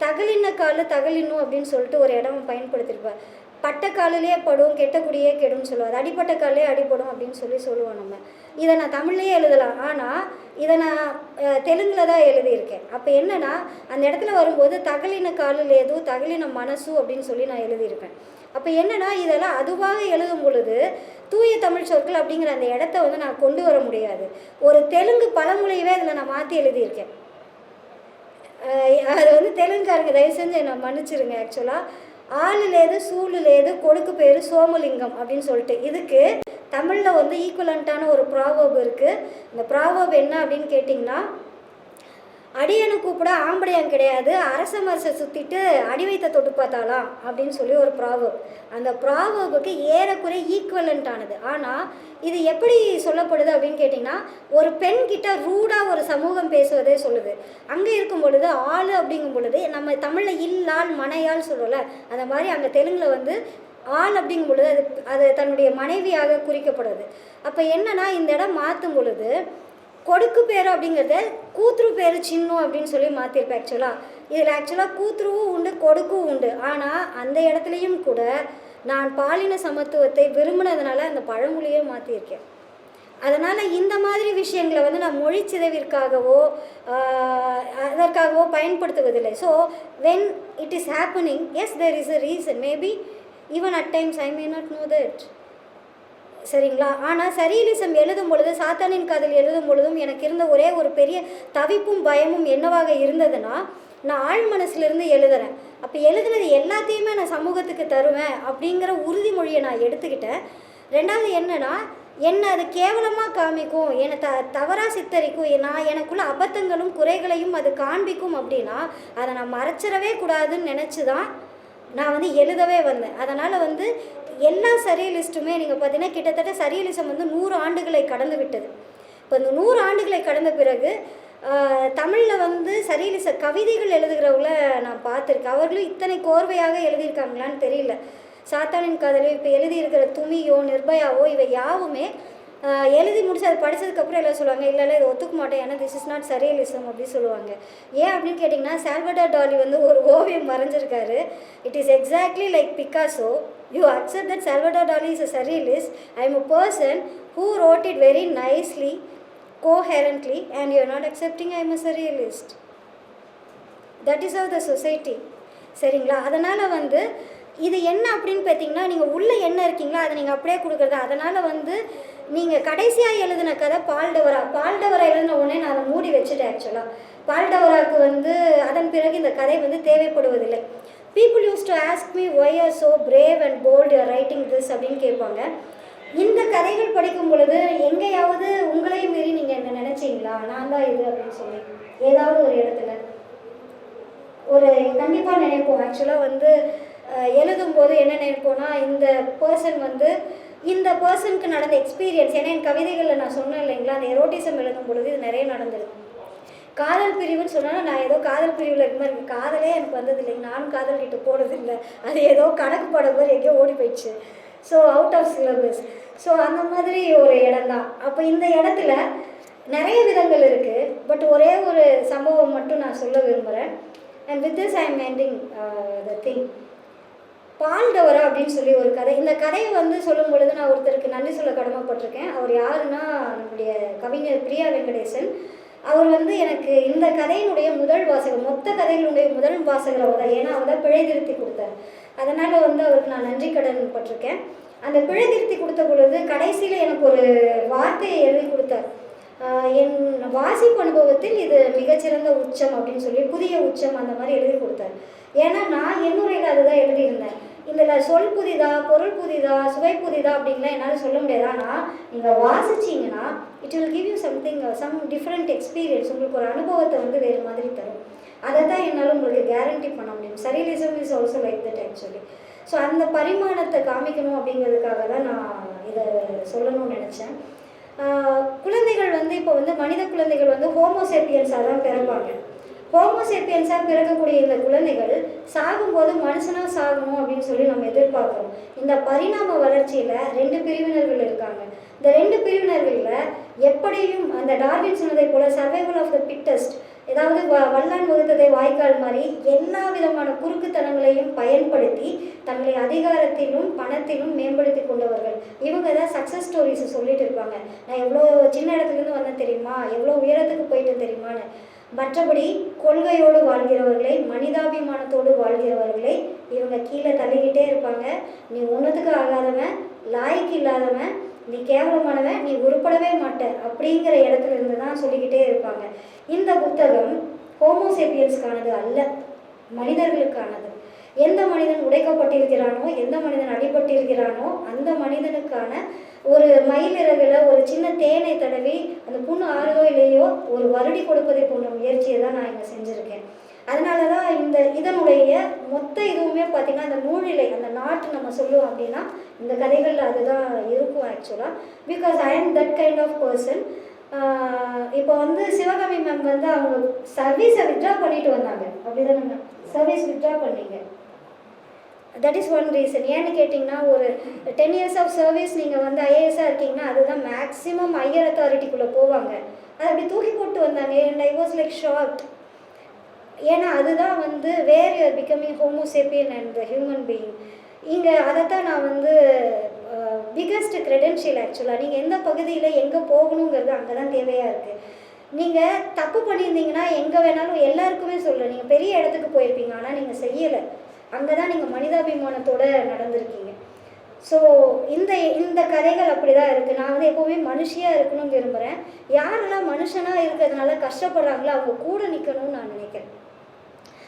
தகலின காலு தகலினும் அப்படின்னு சொல்லிட்டு ஒரு இடம் பயன்படுத்தியிருப்பார். பட்ட காலிலே படும் கெட்டக்குடியே கெடும்னு சொல்லுவார். அடிப்பட்ட காலிலே அடிப்படும் அப்படின்னு சொல்லுவோம் நம்ம. இதை நான் தமிழ்லேயே எழுதலாம், ஆனால் இதை நான் தெலுங்கில் தான் எழுதியிருக்கேன். அப்போ என்னென்னா, அந்த இடத்துல வரும்போது தகலின காலு லேது தகலின மனசு அப்படின்னு நான் எழுதியிருப்பேன். அப்போ என்னென்னா, இதெல்லாம் அதுவாக எழுதும் பொழுது தூய தமிழ் சொற்கள் அப்படிங்கிற அந்த இடத்த வந்து நான் கொண்டு வர முடியாது. ஒரு தெலுங்கு பழமொழியவே இதில் நான் மாற்றி எழுதியிருக்கேன். அது வந்து தெலுங்குக்காரங்க தயவு செஞ்சு என்னை மன்னிச்சிருங்க. ஆக்சுவலாக ஆளு லேது சூழு லேது கொடுக்கு பேர் சோமலிங்கம் அப்படின்னு சொல்லிட்டு இதுக்கு தமிழில் வந்து ஈக்குவலண்ட்டான ஒரு ப்ராவர்ப் இருக்குது. இந்த ப்ராவர்ப் என்ன அப்படின்னு கேட்டிங்கன்னா, அடியனை கூப்பிட ஆம்படையான் கிடையாது, அரச மரசை சுற்றிட்டு அடி வைத்த தொட்டு பார்த்தாலாம் அப்படின்னு ஒரு ப்ராவர்ப். அந்த ப்ராவர்புக்கு ஏறக்குறை ஈக்குவலண்ட்டானது. ஆனால் இது எப்படி சொல்லப்படுது அப்படின்னு கேட்டிங்கன்னா, ஒரு பெண்கிட்ட ரூடாக ஒரு சமூகம் பேசுவதே சொல்லுது. அங்கே இருக்கும் பொழுது ஆள் அப்படிங்கும் பொழுது நம்ம தமிழில் இல்லால் மனையால் சொல்லலை, அந்த மாதிரி அங்கே தெலுங்கில் வந்து ஆள் அப்படிங்கும் பொழுது அது தன்னுடைய மனைவியாக குறிக்கப்படுது. அப்போ என்னென்னா, இந்த இடம் மாற்றும் பொழுது கொடுக்கு பேர் அப்படிங்கிறத கூத்துரு பேர் சின்னம் அப்படின்னு மாற்றிருப்பேன். ஆக்சுவலாக கூத்துருவும் உண்டு கொடுக்கும் உண்டு. ஆனால் அந்த இடத்துலையும் கூட நான் பாலின சமத்துவத்தை விரும்பினதுனால அந்த பழமொழியே மாற்றியிருக்கேன். அதனால் இந்த மாதிரி விஷயங்களை வந்து நான் மொழி சிதைவிற்காகவோ அதற்காகவோ பயன்படுத்துவதில்லை. So when it is happening, yes there is a reason, maybe even at times I may not know that. சரிங்களா? ஆனால் சரியலிசம் எழுதும் பொழுது, சாத்தானின் காதல் எழுதும் பொழுதும் எனக்கு இருந்த ஒரே ஒரு பெரிய தவிப்பும் பயமும் என்னவாக இருந்ததுன்னா, நான் ஆழ் மனசுலேருந்து எழுதுகிறேன். அப்போ எழுதுனது எல்லாத்தையுமே நான் சமூகத்துக்கு தருவேன் அப்படிங்கிற உறுதிமொழியை நான் எடுத்துக்கிட்டேன். ரெண்டாவது என்னென்னா, என்னை அது கேவலமாக காமிக்கும், என்னை தவறாக சித்தரிக்கும், நான் எனக்குள்ள அபத்தங்களும் குறைகளையும் அது காண்பிக்கும் அப்படின்னா அதை நான் மறைச்சிடவே கூடாதுன்னு நினச்சி தான் நான் வந்து எழுதவே வந்தேன். அதனால் வந்து எல்லா சரியலிஸ்ட்டுமே நீங்கள் பார்த்தீங்கன்னா கிட்டத்தட்ட சரியலிசம் வந்து 100 ஆண்டுகளை கடந்து விட்டது. இப்போ இந்த 100 ஆண்டுகளை கடந்த பிறகு தமிழில் வந்து சரியலிச கவிதைகள் எழுதுகிறவங்கள நான் பார்த்துருக்கேன். அவர்களும் இத்தனை கோர்வையாக எழுதியிருக்காங்களான்னு தெரியல. சாத்தானின் காதலோ இப்போ எழுதியிருக்கிற துமியோ நிர்பயாவோ இவை யாவுமே எழுதி முடிச்சு அதை படித்ததுக்கப்புறம் எல்லாம் சொல்லுவாங்க, இல்லை இதை ஒத்துக்க மாட்டேன், ஏன்னா திஸ் இஸ் நாட் சரியலிசம் அப்படின்னு சொல்லுவாங்க. ஏன் அப்படின்னு கேட்டிங்கன்னா, சால்வடார் டாலி வந்து ஒரு ஓவியம் வரைஞ்சிருக்காரு. It is exactly like Picasso. You accept that Salvador Dali is a surrealist. I am a person who wrote it very nicely, coherently, and you are not accepting I am a surrealist. That is how the society. சரிங்களா? அதனால் வந்து இது என்ன அப்படின்னு பார்த்தீங்கன்னா, நீங்கள் உள்ளே என்ன இருக்கீங்களோ அதை நீங்கள் அப்படியே கொடுக்குறது. அதனால் வந்து நீங்கள் கடைசியாக எழுதின கதை பால்டவரா எழுதின உடனே நான் அதை மூடி வச்சுட்டேன். ஆக்சுவலாக பால்டவராவுக்கு வந்து அதன் பிறகு இந்த கதை வந்து தேவைப்படுவதில்லை. People used to ask me, why you are so brave and bold, you are writing this அப்படின்னு கேட்பாங்க. இந்த கதைகள் படிக்கும் பொழுது எங்கேயாவது உங்களையும் மீறி நீங்கள் என்ன நினச்சிங்களா, நான் தான் இது அப்படின்னு சொல்லி ஏதாவது ஒரு இடத்துல ஒரு கண்டிப்பாக நினைப்போம். ஆக்சுவலாக வந்து எழுதும்போது என்ன நினைப்போன்னா, இந்த பர்சனுக்கு நடந்த எக்ஸ்பீரியன்ஸ். ஏன்னா என் கவிதைகளில் நான் சொன்னேன் இல்லைங்களா, அந்த எரோட்டிசம் எழுதும் பொழுது இது நிறைய நடந்துருக்கு. காதல் பிரிவுன்னு சொன்னால் நான் ஏதோ காதல் பிரிவில் இருக்க மாதிரி இருக்குது. காதலே எனக்கு வந்தது இல்லைங்க, நானும் காதல் கிட்ட போனதில்லை. அது ஏதோ கணக்கு பாடம் மாதிரி எங்கேயோ ஓடி போயிடுச்சு. So out of syllabus. So அந்த மாதிரி ஒரு இடம் தான். அப்போ இந்த இடத்துல நிறைய விதங்கள் இருக்குது. பட் ஒரே ஒரு சம்பவம் மட்டும் நான் சொல்ல விரும்புகிறேன். And with this I am ending the thing. பால்டவரா அப்படின்னு சொல்லி ஒரு கதை. இந்த கதையை வந்து சொல்லும் பொழுது நான் ஒருத்தருக்கு நன்றி சொல்ல கடமைப்பட்டிருக்கேன். அவர் யாருன்னா நம்முடைய கவிஞர் பிரியா வெங்கடேசன். அவர் வந்து எனக்கு இந்த கதையினுடைய முதல் வாசகர், மொத்த கதையினுடைய முதல் வாசகர் அவர் தான். ஏன்னா அவர் தான் பிழை திருத்தி கொடுத்தார். அதனால் வந்து அவருக்கு நான் நன்றி கடன் பட்டிருக்கேன். அந்த பிழை திருத்தி கொடுத்த பொழுது கடைசியில் எனக்கு ஒரு வார்த்தையை எழுதி கொடுத்தார். என் வாசிப்பு அனுபவத்தில் இது மிகச்சிறந்த உச்சம் அப்படின்னு சொல்லி, புதிய உச்சம் அந்த மாதிரி எழுதி கொடுத்தார். ஏன்னா நான் என்னுரையில் அதுதான் எழுதியிருந்தேன். இதில் சொல் புதிதா, பொருள் புதிதா, சுவை புதிதா அப்படின்லாம் என்னால் சொல்ல முடியாது. ஆனால் நீங்கள் வாசிச்சிங்கன்னா it will give you something, some different experience. உங்களுக்கு ஒரு அனுபவத்தை வந்து வேறு மாதிரி தரும். அதை தான் என்னால் உங்களுக்கு கேரண்டி பண்ண முடியும். Surrealism is also like that actually. So அந்த பரிமாணத்தை காமிக்கணும் அப்படிங்கிறதுக்காக தான் நான் இதை சொல்லணும்னு நினச்சேன். குழந்தைகள் வந்து இப்போ வந்து மனித குழந்தைகள் வந்து ஹோமோசேப்பியன்ஸாக தான் பிறப்பாங்க. ஹோமோசேப்பியன்ஸாக பிறக்கக்கூடிய இந்த குழந்தைகள் சாகும்போது மனுஷனாக சாகணும் அப்படின்னு சொல்லி நம்ம எதிர்பார்க்குறோம். இந்த பரிணாம வளர்ச்சியில் 2 பிரிவினர்கள் இருக்காங்க. இந்த 2 பிரிவினர்களில் எப்படியும் அந்த டார்வின் சொன்னதை போல சர்வைவல் ஆஃப் த பிட்டஸ்ட், ஏதாவது வல்லான் வகுத்ததை வாய்க்கால் மாதிரி எல்லா விதமான குறுக்குத்தனங்களையும் பயன்படுத்தி தங்களை அதிகாரத்திலும் பணத்திலும் மேம்படுத்தி கொண்டவர்கள். இவங்க தான் சக்ஸஸ் ஸ்டோரிஸ் சொல்லிட்டு இருப்பாங்க. நான் எவ்வளோ சின்ன இடத்துலேருந்து வந்தேன் தெரியுமா, எவ்வளோ உயரத்துக்கு போயிட்டேன் தெரியுமான்னு. மற்றபடி கொள்கையோடு வாழ்கிறவர்களை, மனிதாபிமானத்தோடு வாழ்கிறவர்களை இவங்க கீழே தள்ளிக்கிட்டே இருப்பாங்க. நீ ஒன்றுத்துக்கு ஆகாதவன், லாய்க்கு இல்லாதவன், நீ கேவலமானவன், நீ உருப்படவே மாட்ட அப்படிங்கிற இடத்துல இருந்து தான் சொல்லிக்கிட்டே இருப்பாங்க. இந்த புத்தகம் ஹோமோசேப்பியன்ஸ்க்கானது அல்ல, மனிதர்களுக்கானது. எந்த மனிதன் உடைக்கப்பட்டிருக்கிறானோ, எந்த மனிதன் அடிபட்டிருக்கிறானோ அந்த மனிதனுக்கான ஒரு மயிலிறகுல ஒரு சின்ன தேனை தடவி அந்த புண்ணு ஆறுதோ இல்லையோ ஒரு வருடி கொடுப்பதை போன்ற முயற்சியை தான் நான் இங்கே செஞ்சுருக்கேன். அதனால தான் இதனுடைய மொத்த இதுவுமே பார்த்திங்கன்னா அந்த நூலிலை, அந்த நாட்டு நம்ம சொல்லுவோம் அப்படின்னா இந்த கதைகளில் அதுதான் இருக்கும் ஆக்சுவலாக. பிகாஸ் ஐ ஆம் தட் கைண்ட் ஆஃப் பர்சன். இப்போ வந்து சிவகாமி மேம் வந்து அவங்க சர்வீஸை வித்ட்ரா பண்ணிட்டு வந்தாங்க. அப்படிதான் மேம் சர்வீஸ் வித்ட்ரா பண்ணீங்க. That is one reason. ஏன்னு கேட்டிங்கன்னா ஒரு 10 years ஆஃப் சர்வீஸ் நீங்கள் வந்து ஐஏஎஸ்ஸாக இருக்கீங்கன்னா அதுதான் மேக்ஸிமம் ஹையர் அத்தாரிட்டிக்குள்ளே போவாங்க. அதை அப்படி தூக்கி போட்டு வந்தாங்க. And I was like shocked. ஏன்னா அதுதான் வந்து where you are becoming homo sapien and the human being. இங்கே அதைத்தான் நான் வந்து பிக்கஸ்ட் க்ரெடென்ஷியல் ஆக்சுவலாக. நீங்கள் எந்த பகுதியில் எங்கே போகணுங்கிறது அங்கே தான் தேவையாக இருக்குது. நீங்கள் தப்பு பண்ணியிருந்தீங்கன்னா எங்கே வேணாலும் எல்லாருக்குமே சொல்கிறேன், நீங்கள் பெரிய இடத்துக்கு போயிருப்பீங்க, ஆனால் நீங்கள் செய்யலை. அங்கே தான் நீங்கள் மனிதாபிமானத்தோடு நடந்திருக்கீங்க. ஸோ இந்த கதைகள் அப்படி தான் இருக்குது. நான் வந்து எப்போவுமே மனுஷியாக இருக்கணும்னு விரும்புகிறேன். யாரெல்லாம் மனுஷனாக இருக்கிறதுனால கஷ்டப்படுறாங்களோ அவங்க கூட நிற்கணும்னு நான் நினைக்கிறேன்.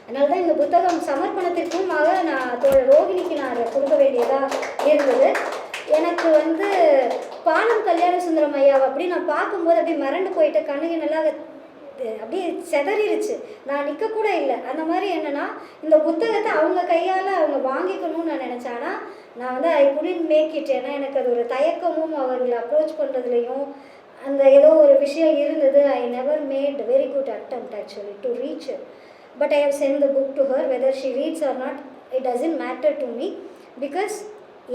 அதனால தான் இந்த புத்தகம் சமர்ப்பணத்திற்குமாக நான் ரோகிணிக்கு நான் அதை கொடுக்க வேண்டியதாக இருந்தது. எனக்கு வந்து பாலம் கல்யாண சுந்தரம் ஐயாவை அப்படி நான் பார்க்கும்போது அப்படியே மறண்டு போயிட்டு கண்ணுக்கு நல்லா அப்படியே செதறிடுச்சு. நான் நிற்கக்கூட இல்லை. அந்த மாதிரி என்னென்னா இந்த புத்தகத்தை அவங்க கையால் அவங்க வாங்கிக்கணும்னு நான் நினச்சேன். ஆனால் நான் வந்து ஐ குடின்ட் மேக் இட். ஏன்னா எனக்கு அது ஒரு தயக்கமும் அவர்களை அப்ரோச் பண்ணுறதுலையும் அந்த ஏதோ ஒரு விஷயம் இருந்தது. I never mat very good attempt actually to reach her. But I have sent the book to her. Whether she reads or not, it doesn't matter to me. Because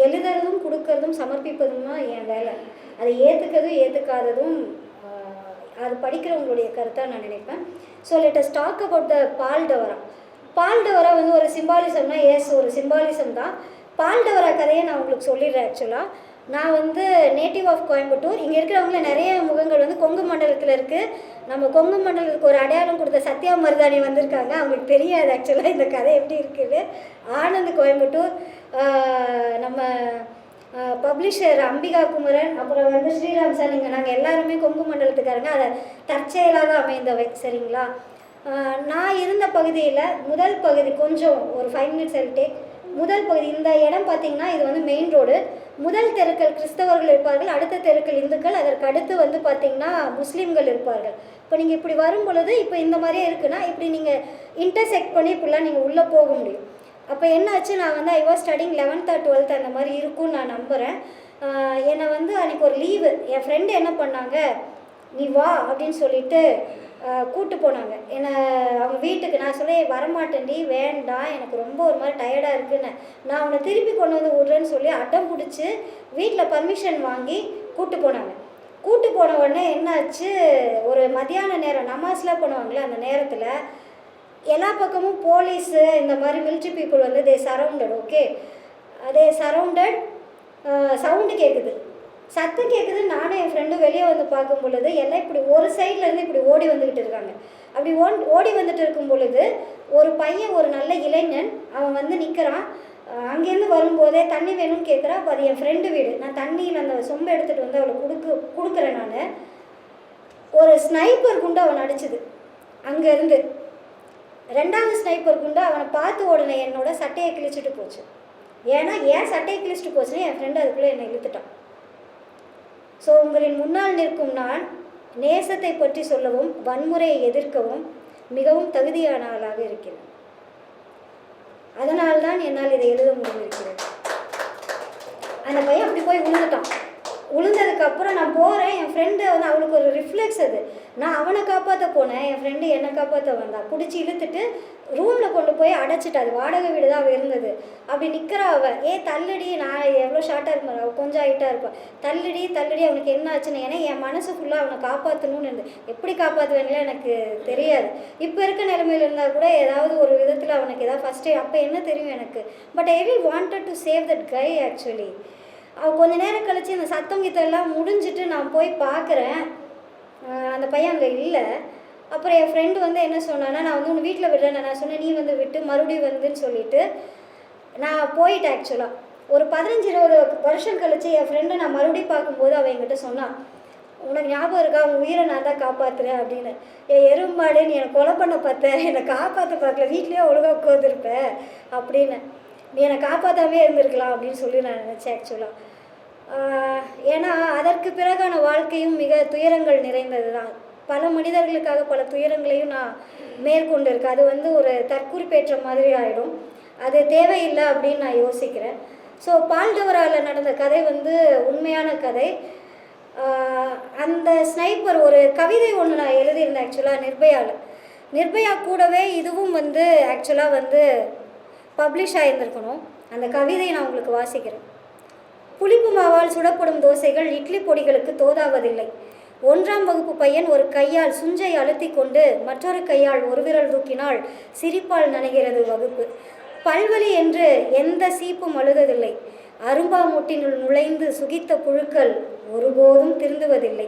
எழுதுறதும் கொடுக்கறதும் சமர்ப்பிப்பதும் தான் என் வேலை. அதை ஏற்றுக்கிறதும் ஏற்றுக்காததும் அது படிக்கிறவங்களுடைய கருத்தாக நான் நினைப்பேன். So let us talk about the பால்டவரா. பால்டவரா வந்து ஒரு சிம்பாலிசம்னா எஸ் ஒரு சிம்பாலிசம் தான். பால்டவரா கதையை நான் உங்களுக்கு சொல்லிடுறேன். ஆக்சுவலாக நான் வந்து நேட்டிவ் ஆஃப் கோயம்புத்தூர். இங்கே இருக்கிறவங்கள நிறைய முகங்கள் வந்து கொங்கு மண்டலத்தில் இருக்குது. நம்ம கொங்கு மண்டலத்துக்கு ஒரு அடையாளம் கொடுத்த சத்யா மருதாணி வந்திருக்காங்க. அவங்களுக்கு தெரியாது ஆக்சுவலாக இந்த கதை எப்படி இருக்குது. ஆனந்த் கோயம்புத்தூர், நம்ம பப்ளிஷர் அம்பிகா குமரன், அப்புறம் வந்து ஸ்ரீராம் சார், நீங்கள் நாங்கள் எல்லாருமே கொங்கு மண்டலத்துக்காரங்க. அதை தற்செயலாக அமைந்தவை. சரிங்களா? நான் இருந்த பகுதியில் முதல் பகுதி கொஞ்சம் ஒரு 5 minutes டேக். முதல் பகுதி இந்த இடம் பார்த்திங்கன்னா இது வந்து மெயின் ரோடு. முதல் தெருக்கள் கிறிஸ்தவர்கள் இருப்பார்கள், அடுத்த தெருக்கள் இந்துக்கள், அதற்கு அடுத்து வந்து பார்த்திங்கன்னா முஸ்லீம்கள் இருப்பார்கள். இப்போ நீங்கள் இப்படி வரும் பொழுது இப்போ இந்த மாதிரியே இருக்குன்னா இப்படி நீங்கள் இன்டர்செக்ட் பண்ணி இப்படிலாம் நீங்கள் உள்ளே போக முடியும். அப்போ என்னாச்சு, நான் வந்து I was studying 11th or 12th அந்த மாதிரி இருக்கும்னு நான் நம்புகிறேன். என்னை வந்து அன்றைக்கி ஒரு லீவு, என் ஃப்ரெண்டு என்ன பண்ணாங்க, நீ வா அப்படின்னு சொல்லிட்டு கூப்பிட்டு போனாங்க என்னை அவங்க வீட்டுக்கு. நான் சொல்லி வரமாட்டேன்டி, வேண்டாம், எனக்கு ரொம்ப ஒரு மாதிரி டயர்டாக இருக்குன்னு. நான் அவனை திருப்பி கொண்டு வந்து விட்றேன்னு சொல்லி அடம் பிடிச்சி வீட்டில் பர்மிஷன் வாங்கி கூப்பிட்டு போனாங்க. கூப்பிட்டு போன உடனே என்னாச்சு, ஒரு மத்தியான நேரம் நமாஸ்லாம் பண்ணுவாங்களே அந்த நேரத்தில் எல்லா பக்கமும் போலீஸு இந்த மாதிரி மிலிட்ரி பீப்புள் வந்து தே சரவுண்டட். ஓகே, அதே சரவுண்டட் சவுண்டு கேட்குது, சத்தம் கேட்குது. நானும் என் ஃப்ரெண்டும் வெளியே வந்து பார்க்கும் பொழுது எல்லாம் இப்படி ஒரு சைட்லேருந்து இப்படி ஓடி வந்துக்கிட்டு இருக்காங்க. அப்படி ஓடி வந்துட்டு இருக்கும் பொழுது ஒரு பையன், ஒரு நல்ல இளைஞன், அவன் வந்து நிற்கிறான். அங்கேருந்து வரும்போதே தண்ணி வேணும்னு கேட்குறா. அப்போ அது என் ஃப்ரெண்டு வீடு. நான் தண்ணியில் அந்த சொம்பை எடுத்துகிட்டு வந்து அவளை கொடுக்குறேன். நான் ஒரு ஸ்னைப்பர் குண்டு அவன் அடிச்சுது அங்கேருந்து. ரெண்டாவது ஸ்னைப்பர் குண்டு அவனை பார்த்து உடனே என்னோட சட்டையை கிழிச்சிட்டு போச்சு. ஏன்னா ஏன் சட்டையை கிழிச்சிட்டு போச்சுன்னா என் ஃப்ரெண்டு அதுக்குள்ளே என்னை இழுத்துட்டான். ஸோ உங்களின் முன்னால் நிற்கும் நான் நேசத்தை பற்றி சொல்லவும் வன்முறையை எதிர்க்கவும் மிகவும் தகுதியான ஆளாக இருக்கிறேன். அதனால்தான் என்னால் இதை எழுத முடிந்திருக்கிறது. அந்த பையன் அப்படி போய் விழுந்துட்டான். விழுந்ததுக்கப்புறம் நான் போகிறேன். என் ஃப்ரெண்டு வந்து அவளுக்கு ஒரு ரிஃப்ளெக்ஸ் அது. நான் அவனை காப்பாற்ற போனேன், என் ஃப்ரெண்டு என்னை காப்பாற்ற வந்தான். பிடிச்சி இழுத்துட்டு ரூமில் கொண்டு போய் அடைச்சிட்டு, அது வாடகை வீடு தான் இருந்தது. அப்படி நிற்கிறா அவள். தள்ளுடி, நான் எவ்வளோ ஷார்ட்டாக இருப்பேன், அவள் கொஞ்சம் ஹைட்டாக இருப்பாள். தள்ளுடி அவனுக்கு என்ன ஆச்சுன்னு. ஏன்னா என் மனசு ஃபுல்லாக அவனை காப்பாற்றணும்னு இருந்து. எப்படி காப்பாற்றுவேங்களே எனக்கு தெரியாது. இப்போ இருக்க நிலைமையில் இருந்தால் கூட ஏதாவது ஒரு விதத்தில் அவனுக்கு ஏதாவது ஃபஸ்ட்டு அப்போ என்ன தெரியும் எனக்கு. But I really wanted to save that guy actually. அவள் கொஞ்சம் நேரம் கழித்து அந்த சத்தம் கிட்டெல்லாம் முடிஞ்சிட்டு நான் போய் பார்க்குறேன். அந்த பையன் அங்கே இல்லை. அப்புறம் என் ஃப்ரெண்டு வந்து என்ன சொன்னான்னா, நான் வந்து உன்னை வீட்டில் விடுறேன். நான் சொன்னேன் நீ வந்து விட்டு மறுபடியும் வந்துன்னு சொல்லிவிட்டு நான் போயிட்டேன். ஆக்சுவலாக ஒரு 15-20 வருஷம் கழித்து என் ஃப்ரெண்டு நான் மறுபடியும் பார்க்கும்போது அவள் என்கிட்ட சொன்னான், உனக்கு ஞாபகம் இருக்கா, உன் உயிரை நான் தான் காப்பாற்றுறேன் அப்படின்னு. எறும்பாடு, நீ என்னை கொலை பண்ண பார்த்த, என்னை காப்பாற்ற பார்க்கல, வீட்லேயே ஒழுங்காக உட்காந்துருப்பேன் அப்படின்னு. நீ என்னை காப்பாற்றாமே இருந்திருக்கலாம் அப்படின்னு சொல்லி நான் நினச்சேன் ஆக்சுவலாக. ஏன்னா அதற்கு பிறகான வாழ்க்கையும் மிக துயரங்கள் நிறைந்தது தான். பல மனிதர்களுக்காக பல துயரங்களையும் நான் மேற்கொண்டு இருக்கேன். அது வந்து ஒரு தற்குறிப்பேற்ற மாதிரி ஆகிடும். அது தேவையில்லை அப்படின்னு நான் யோசிக்கிறேன். ஸோ பால்டவராவில் நடந்த கதை வந்து உண்மையான கதை. அந்த ஸ்னைப்பர் ஒரு கவிதை ஒன்று நான் எழுதியிருந்தேன் ஆக்சுவலாக நிர்பயா கூடவே இதுவும் வந்து ஆக்சுவலாக வந்து பப்ளிஷ் ஆகியிருந்திருக்கணும். அந்த கவிதையை நான் உங்களுக்கு வாசிக்கிறேன். புளிப்பு மாவால் சுடப்படும் தோசைகள் இட்லி பொடிகளுக்கு தோதாவதில்லை. 1ஆம் வகுப்பு பையன் ஒரு கையால் சுஞ்சை அழுத்தி கொண்டு மற்றொரு கையால் ஒரு விரல் தூக்கினால் சிரிப்பால் நனைகிறது வகுப்பு. பல்வலி என்று எந்த சீப்பும் அழுததில்லை. அரும்பா மூட்டினுள் நுழைந்து சுகித்த புழுக்கள் ஒருபோதும் திருந்துவதில்லை.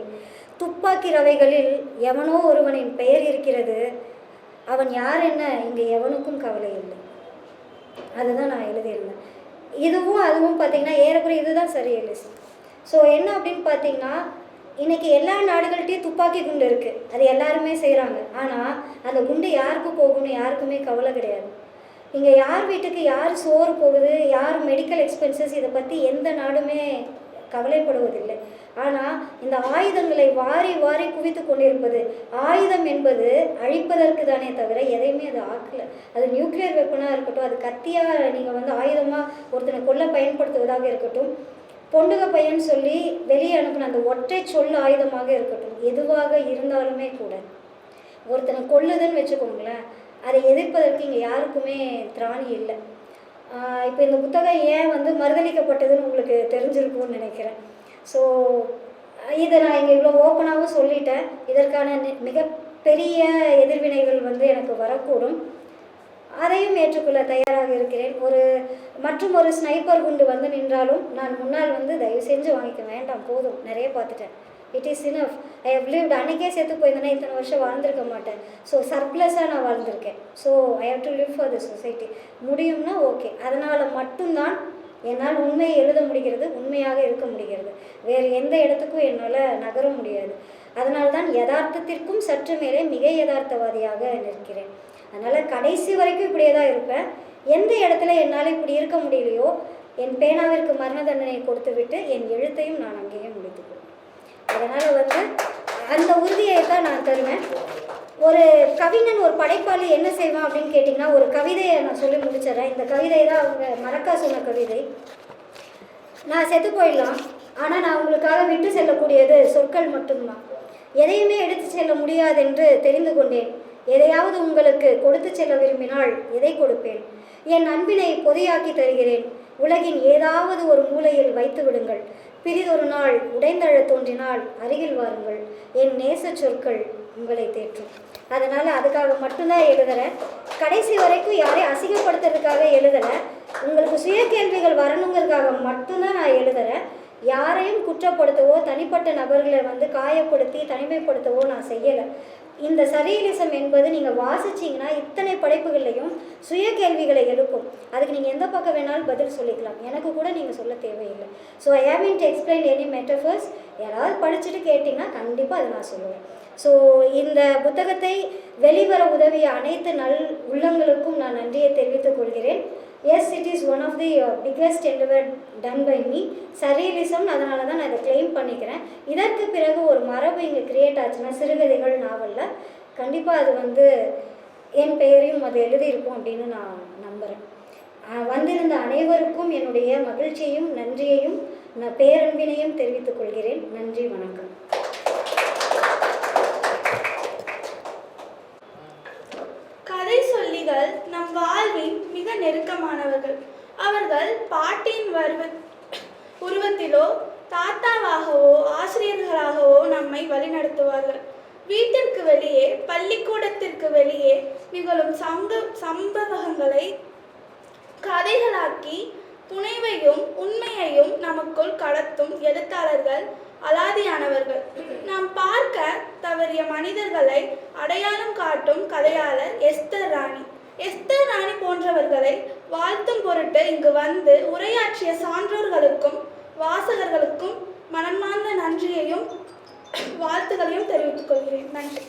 துப்பாக்கி ரவைகளில் எவனோ ஒருவனின் பெயர் இருக்கிறது. அவன் யார் என்ன இங்கே எவனுக்கும் கவலை இல்லை. அதுதான் நான் எழுதியிருந்தேன். இதுவும் அதுவும் பார்த்திங்கன்னா ஏறக்குறைய இதுதான் சரியில்லை. ஸோ என்ன அப்படின்னு பார்த்தீங்கன்னா, இன்றைக்கி எல்லா நாடுகள்கிட்டையும் துப்பாக்கி குண்டு இருக்குது. அது எல்லாருமே செய்கிறாங்க. ஆனால் அந்த குண்டு யாருக்கு போகும்னு யாருக்குமே கவலை கிடையாது. இங்கே யார் வீட்டுக்கு யார் சோறு போகுது, யார் மெடிக்கல் எக்ஸ்பென்சஸ், இதை பற்றி எந்த நாடுமே கவலைப்படுவதில்லை. ஆனால் இந்த ஆயுதங்களை வாரி வாரி குவித்து கொண்டிருப்பது, ஆயுதம் என்பது அழிப்பதற்கு தானே தவிர எதையுமே அது ஆக்கலை. அது நியூக்ளியர் வெப்பனாக இருக்கட்டும், அது கத்தியாக நீங்கள் வந்து ஆயுதமாக ஒருத்தனை கொல்ல பயன்படுத்துவதாக இருக்கட்டும், பொண்டுக பையன் சொல்லி வெளியே அனுப்பின அந்த ஒற்றை சொல் ஆயுதமாக இருக்கட்டும், எதுவாக இருந்தாலுமே கூட ஒருத்தனை கொல்லுதுன்னு வச்சுக்கோங்களேன், அதை எதிர்ப்பதற்கு இங்கே யாருக்குமே திராணி இல்லை. இப்போ இந்த புத்தகம் ஏன் வந்து மறுதளிக்கப்பட்டதுன்னு உங்களுக்கு தெரிஞ்சிருக்கும்னு நினைக்கிறேன். ஸோ இதை நான் இங்கே இவ்வளோ ஓப்பனாகவும் சொல்லிட்டேன். இதற்கான மிகப்பெரிய எதிர்வினைகள் வந்து எனக்கு வரக்கூடும். அதையும் ஏற்றுக்கொள்ள தயாராக இருக்கிறேன். மற்றும் ஒரு ஸ்னைப்பர் குண்டு வந்து நின்றாலும் நான் முன்னால் வந்து தயவு செஞ்சு வாங்கிக்க வேண்டாம், போதும், நிறைய பார்த்துட்டேன், it is enough, I have lived. அன்றைக்கே சேர்த்து போயிருந்தேன்னா இத்தனை வருஷம் வாழ்ந்திருக்க மாட்டேன். ஸோ சர்ப்ளஸாக நான் வாழ்ந்திருக்கேன். So I have to live for the society. முடியும்னா ஓகே. அதனால் மட்டும்தான் என்னால் உண்மையை எழுத முடிகிறது, உண்மையாக இருக்க முடிகிறது. வேறு எந்த இடத்துக்கும் என்னால் நகர முடியாது. அதனால்தான் யதார்த்தத்திற்கும் சற்று மேலே மிக யதார்த்தவாதியாக நிற்கிறேன். அதனால் கடைசி வரைக்கும் இப்படியே தான் இருப்பேன். எந்த இடத்துல என்னால் இப்படி இருக்க முடியலையோ என் பேனாவிற்கு மரண தண்டனை கொடுத்து விட்டு என் எழுத்தையும் நான் அங்கேயே முடித்துக்குவேன். அதனால் வந்து அந்த உறுதியை தான் நான் தருவேன். ஒரு கவிஞன், ஒரு படைப்பாளி என்ன செய்வான் அப்படின்னு கேட்டிங்கன்னா, ஒரு கவிதையை நான் சொல்லி முடிச்சிடறேன். இந்த கவிதை தான் அவங்க மரக்கா சொன்ன கவிதை. நான் செத்து போயிடலாம், ஆனால் நான் உங்களுக்காக விட்டு செல்லக்கூடியது சொற்கள் மட்டும்தான். எதையுமே எடுத்து செல்ல முடியாதென்று தெரிந்து கொண்டேன். எதையாவது உங்களுக்கு கொடுத்து செல்ல விரும்பினால் எதை கொடுப்பேன்? என் அன்பினை பொதியாக்கி தருகிறேன். உலகின் ஏதாவது ஒரு மூலையில் வைத்து விடுங்கள். பிரிதொரு நாள் உடைந்தழ தோன்றினால் அருகில் வாருங்கள். என் நேச சொற்கள் உங்களை தேற்றும். அதனால் அதுக்காக மட்டும்தான் எழுதுகிறேன். கடைசி வரைக்கும் யாரையும் அசிங்கப்படுத்துறதுக்காக எழுதலை. உங்களுக்கு சுய கேள்விகள் வரணுங்கிறதுக்காக மட்டும்தான் நான் எழுதுகிறேன். யாரையும் குற்றப்படுத்தவோ தனிப்பட்ட நபர்களை வந்து காயப்படுத்தி தனிமைப்படுத்தவோ நான் செய்யலை. இந்த சரியலிசம் என்பது நீங்கள் வாசிச்சிங்கன்னா இத்தனை படைப்புகள்லையும் சுய கேள்விகளை எழுப்பும். அதுக்கு நீங்கள் எந்த பக்கம் வேணாலும் பதில் சொல்லிக்கலாம். எனக்கு கூட நீங்கள் சொல்ல தேவையில்லை. So I haven't explain any metaphors. யாராவது படிச்சுட்டு கேட்டிங்கன்னா கண்டிப்பாக அதை நான் சொல்லுவேன். ஸோ இந்த புத்தகத்தை வெளிவர உதவிய அனைத்து நல் உள்ளங்களுக்கும் நான் நன்றியை தெரிவித்துக் கொள்கிறேன். Yes, it is one of the biggest endeavour done by me. Surrealism, அதனால தான் நான் இதை கிளைம் பண்ணிக்கிறேன். இதற்கு பிறகு ஒரு மரபு இங்கே கிரியேட் ஆச்சுன்னா சிறுகதைகள் நாவலில் கண்டிப்பாக அது வந்து என் பெயரையும் அது எழுதியிருக்கும் அப்படின்னு நான் நம்புகிறேன். வந்திருந்த அனைவருக்கும் என்னுடைய மகிழ்ச்சியையும் நன்றியையும் பேரன்பினையும் தெரிவித்துக் கொள்கிறேன். நன்றி, வணக்கம்.
கதை சொல்லிகள் நம் வாழ்வின் மிக நெருக்கமானவர்கள். அவர்கள் பாட்டின் உருவத்திலோ தாத்தாவாகவோ ஆசிரியர்களாகவோ நம்மை வழிநடத்துவார்கள். வீட்டிற்கு வெளியே, பள்ளிக்கூடத்திற்கு வெளியே நிகழும் சம்பவங்களை கதைகளாக்கி துணைவையும் உண்மையையும் நமக்குள் கடத்தும் எழுத்தாளர்கள் அலாதியானவர்கள். நாம் பார்க்க தவறிய மனிதர்களை அடையாளம் காட்டும் கதையாளர் எஸ்தர் ராணி. எஸ்தர் ராணி போன்றவர்களை வாழ்த்தும் பொருட்டு இங்கு வந்து உரையாற்றிய சான்றோர்களுக்கும் வாசகர்களுக்கும் மனமார்ந்த நன்றியையும் வாழ்த்துக்களையும் தெரிவித்துக் கொள்கிறேன். நன்றி.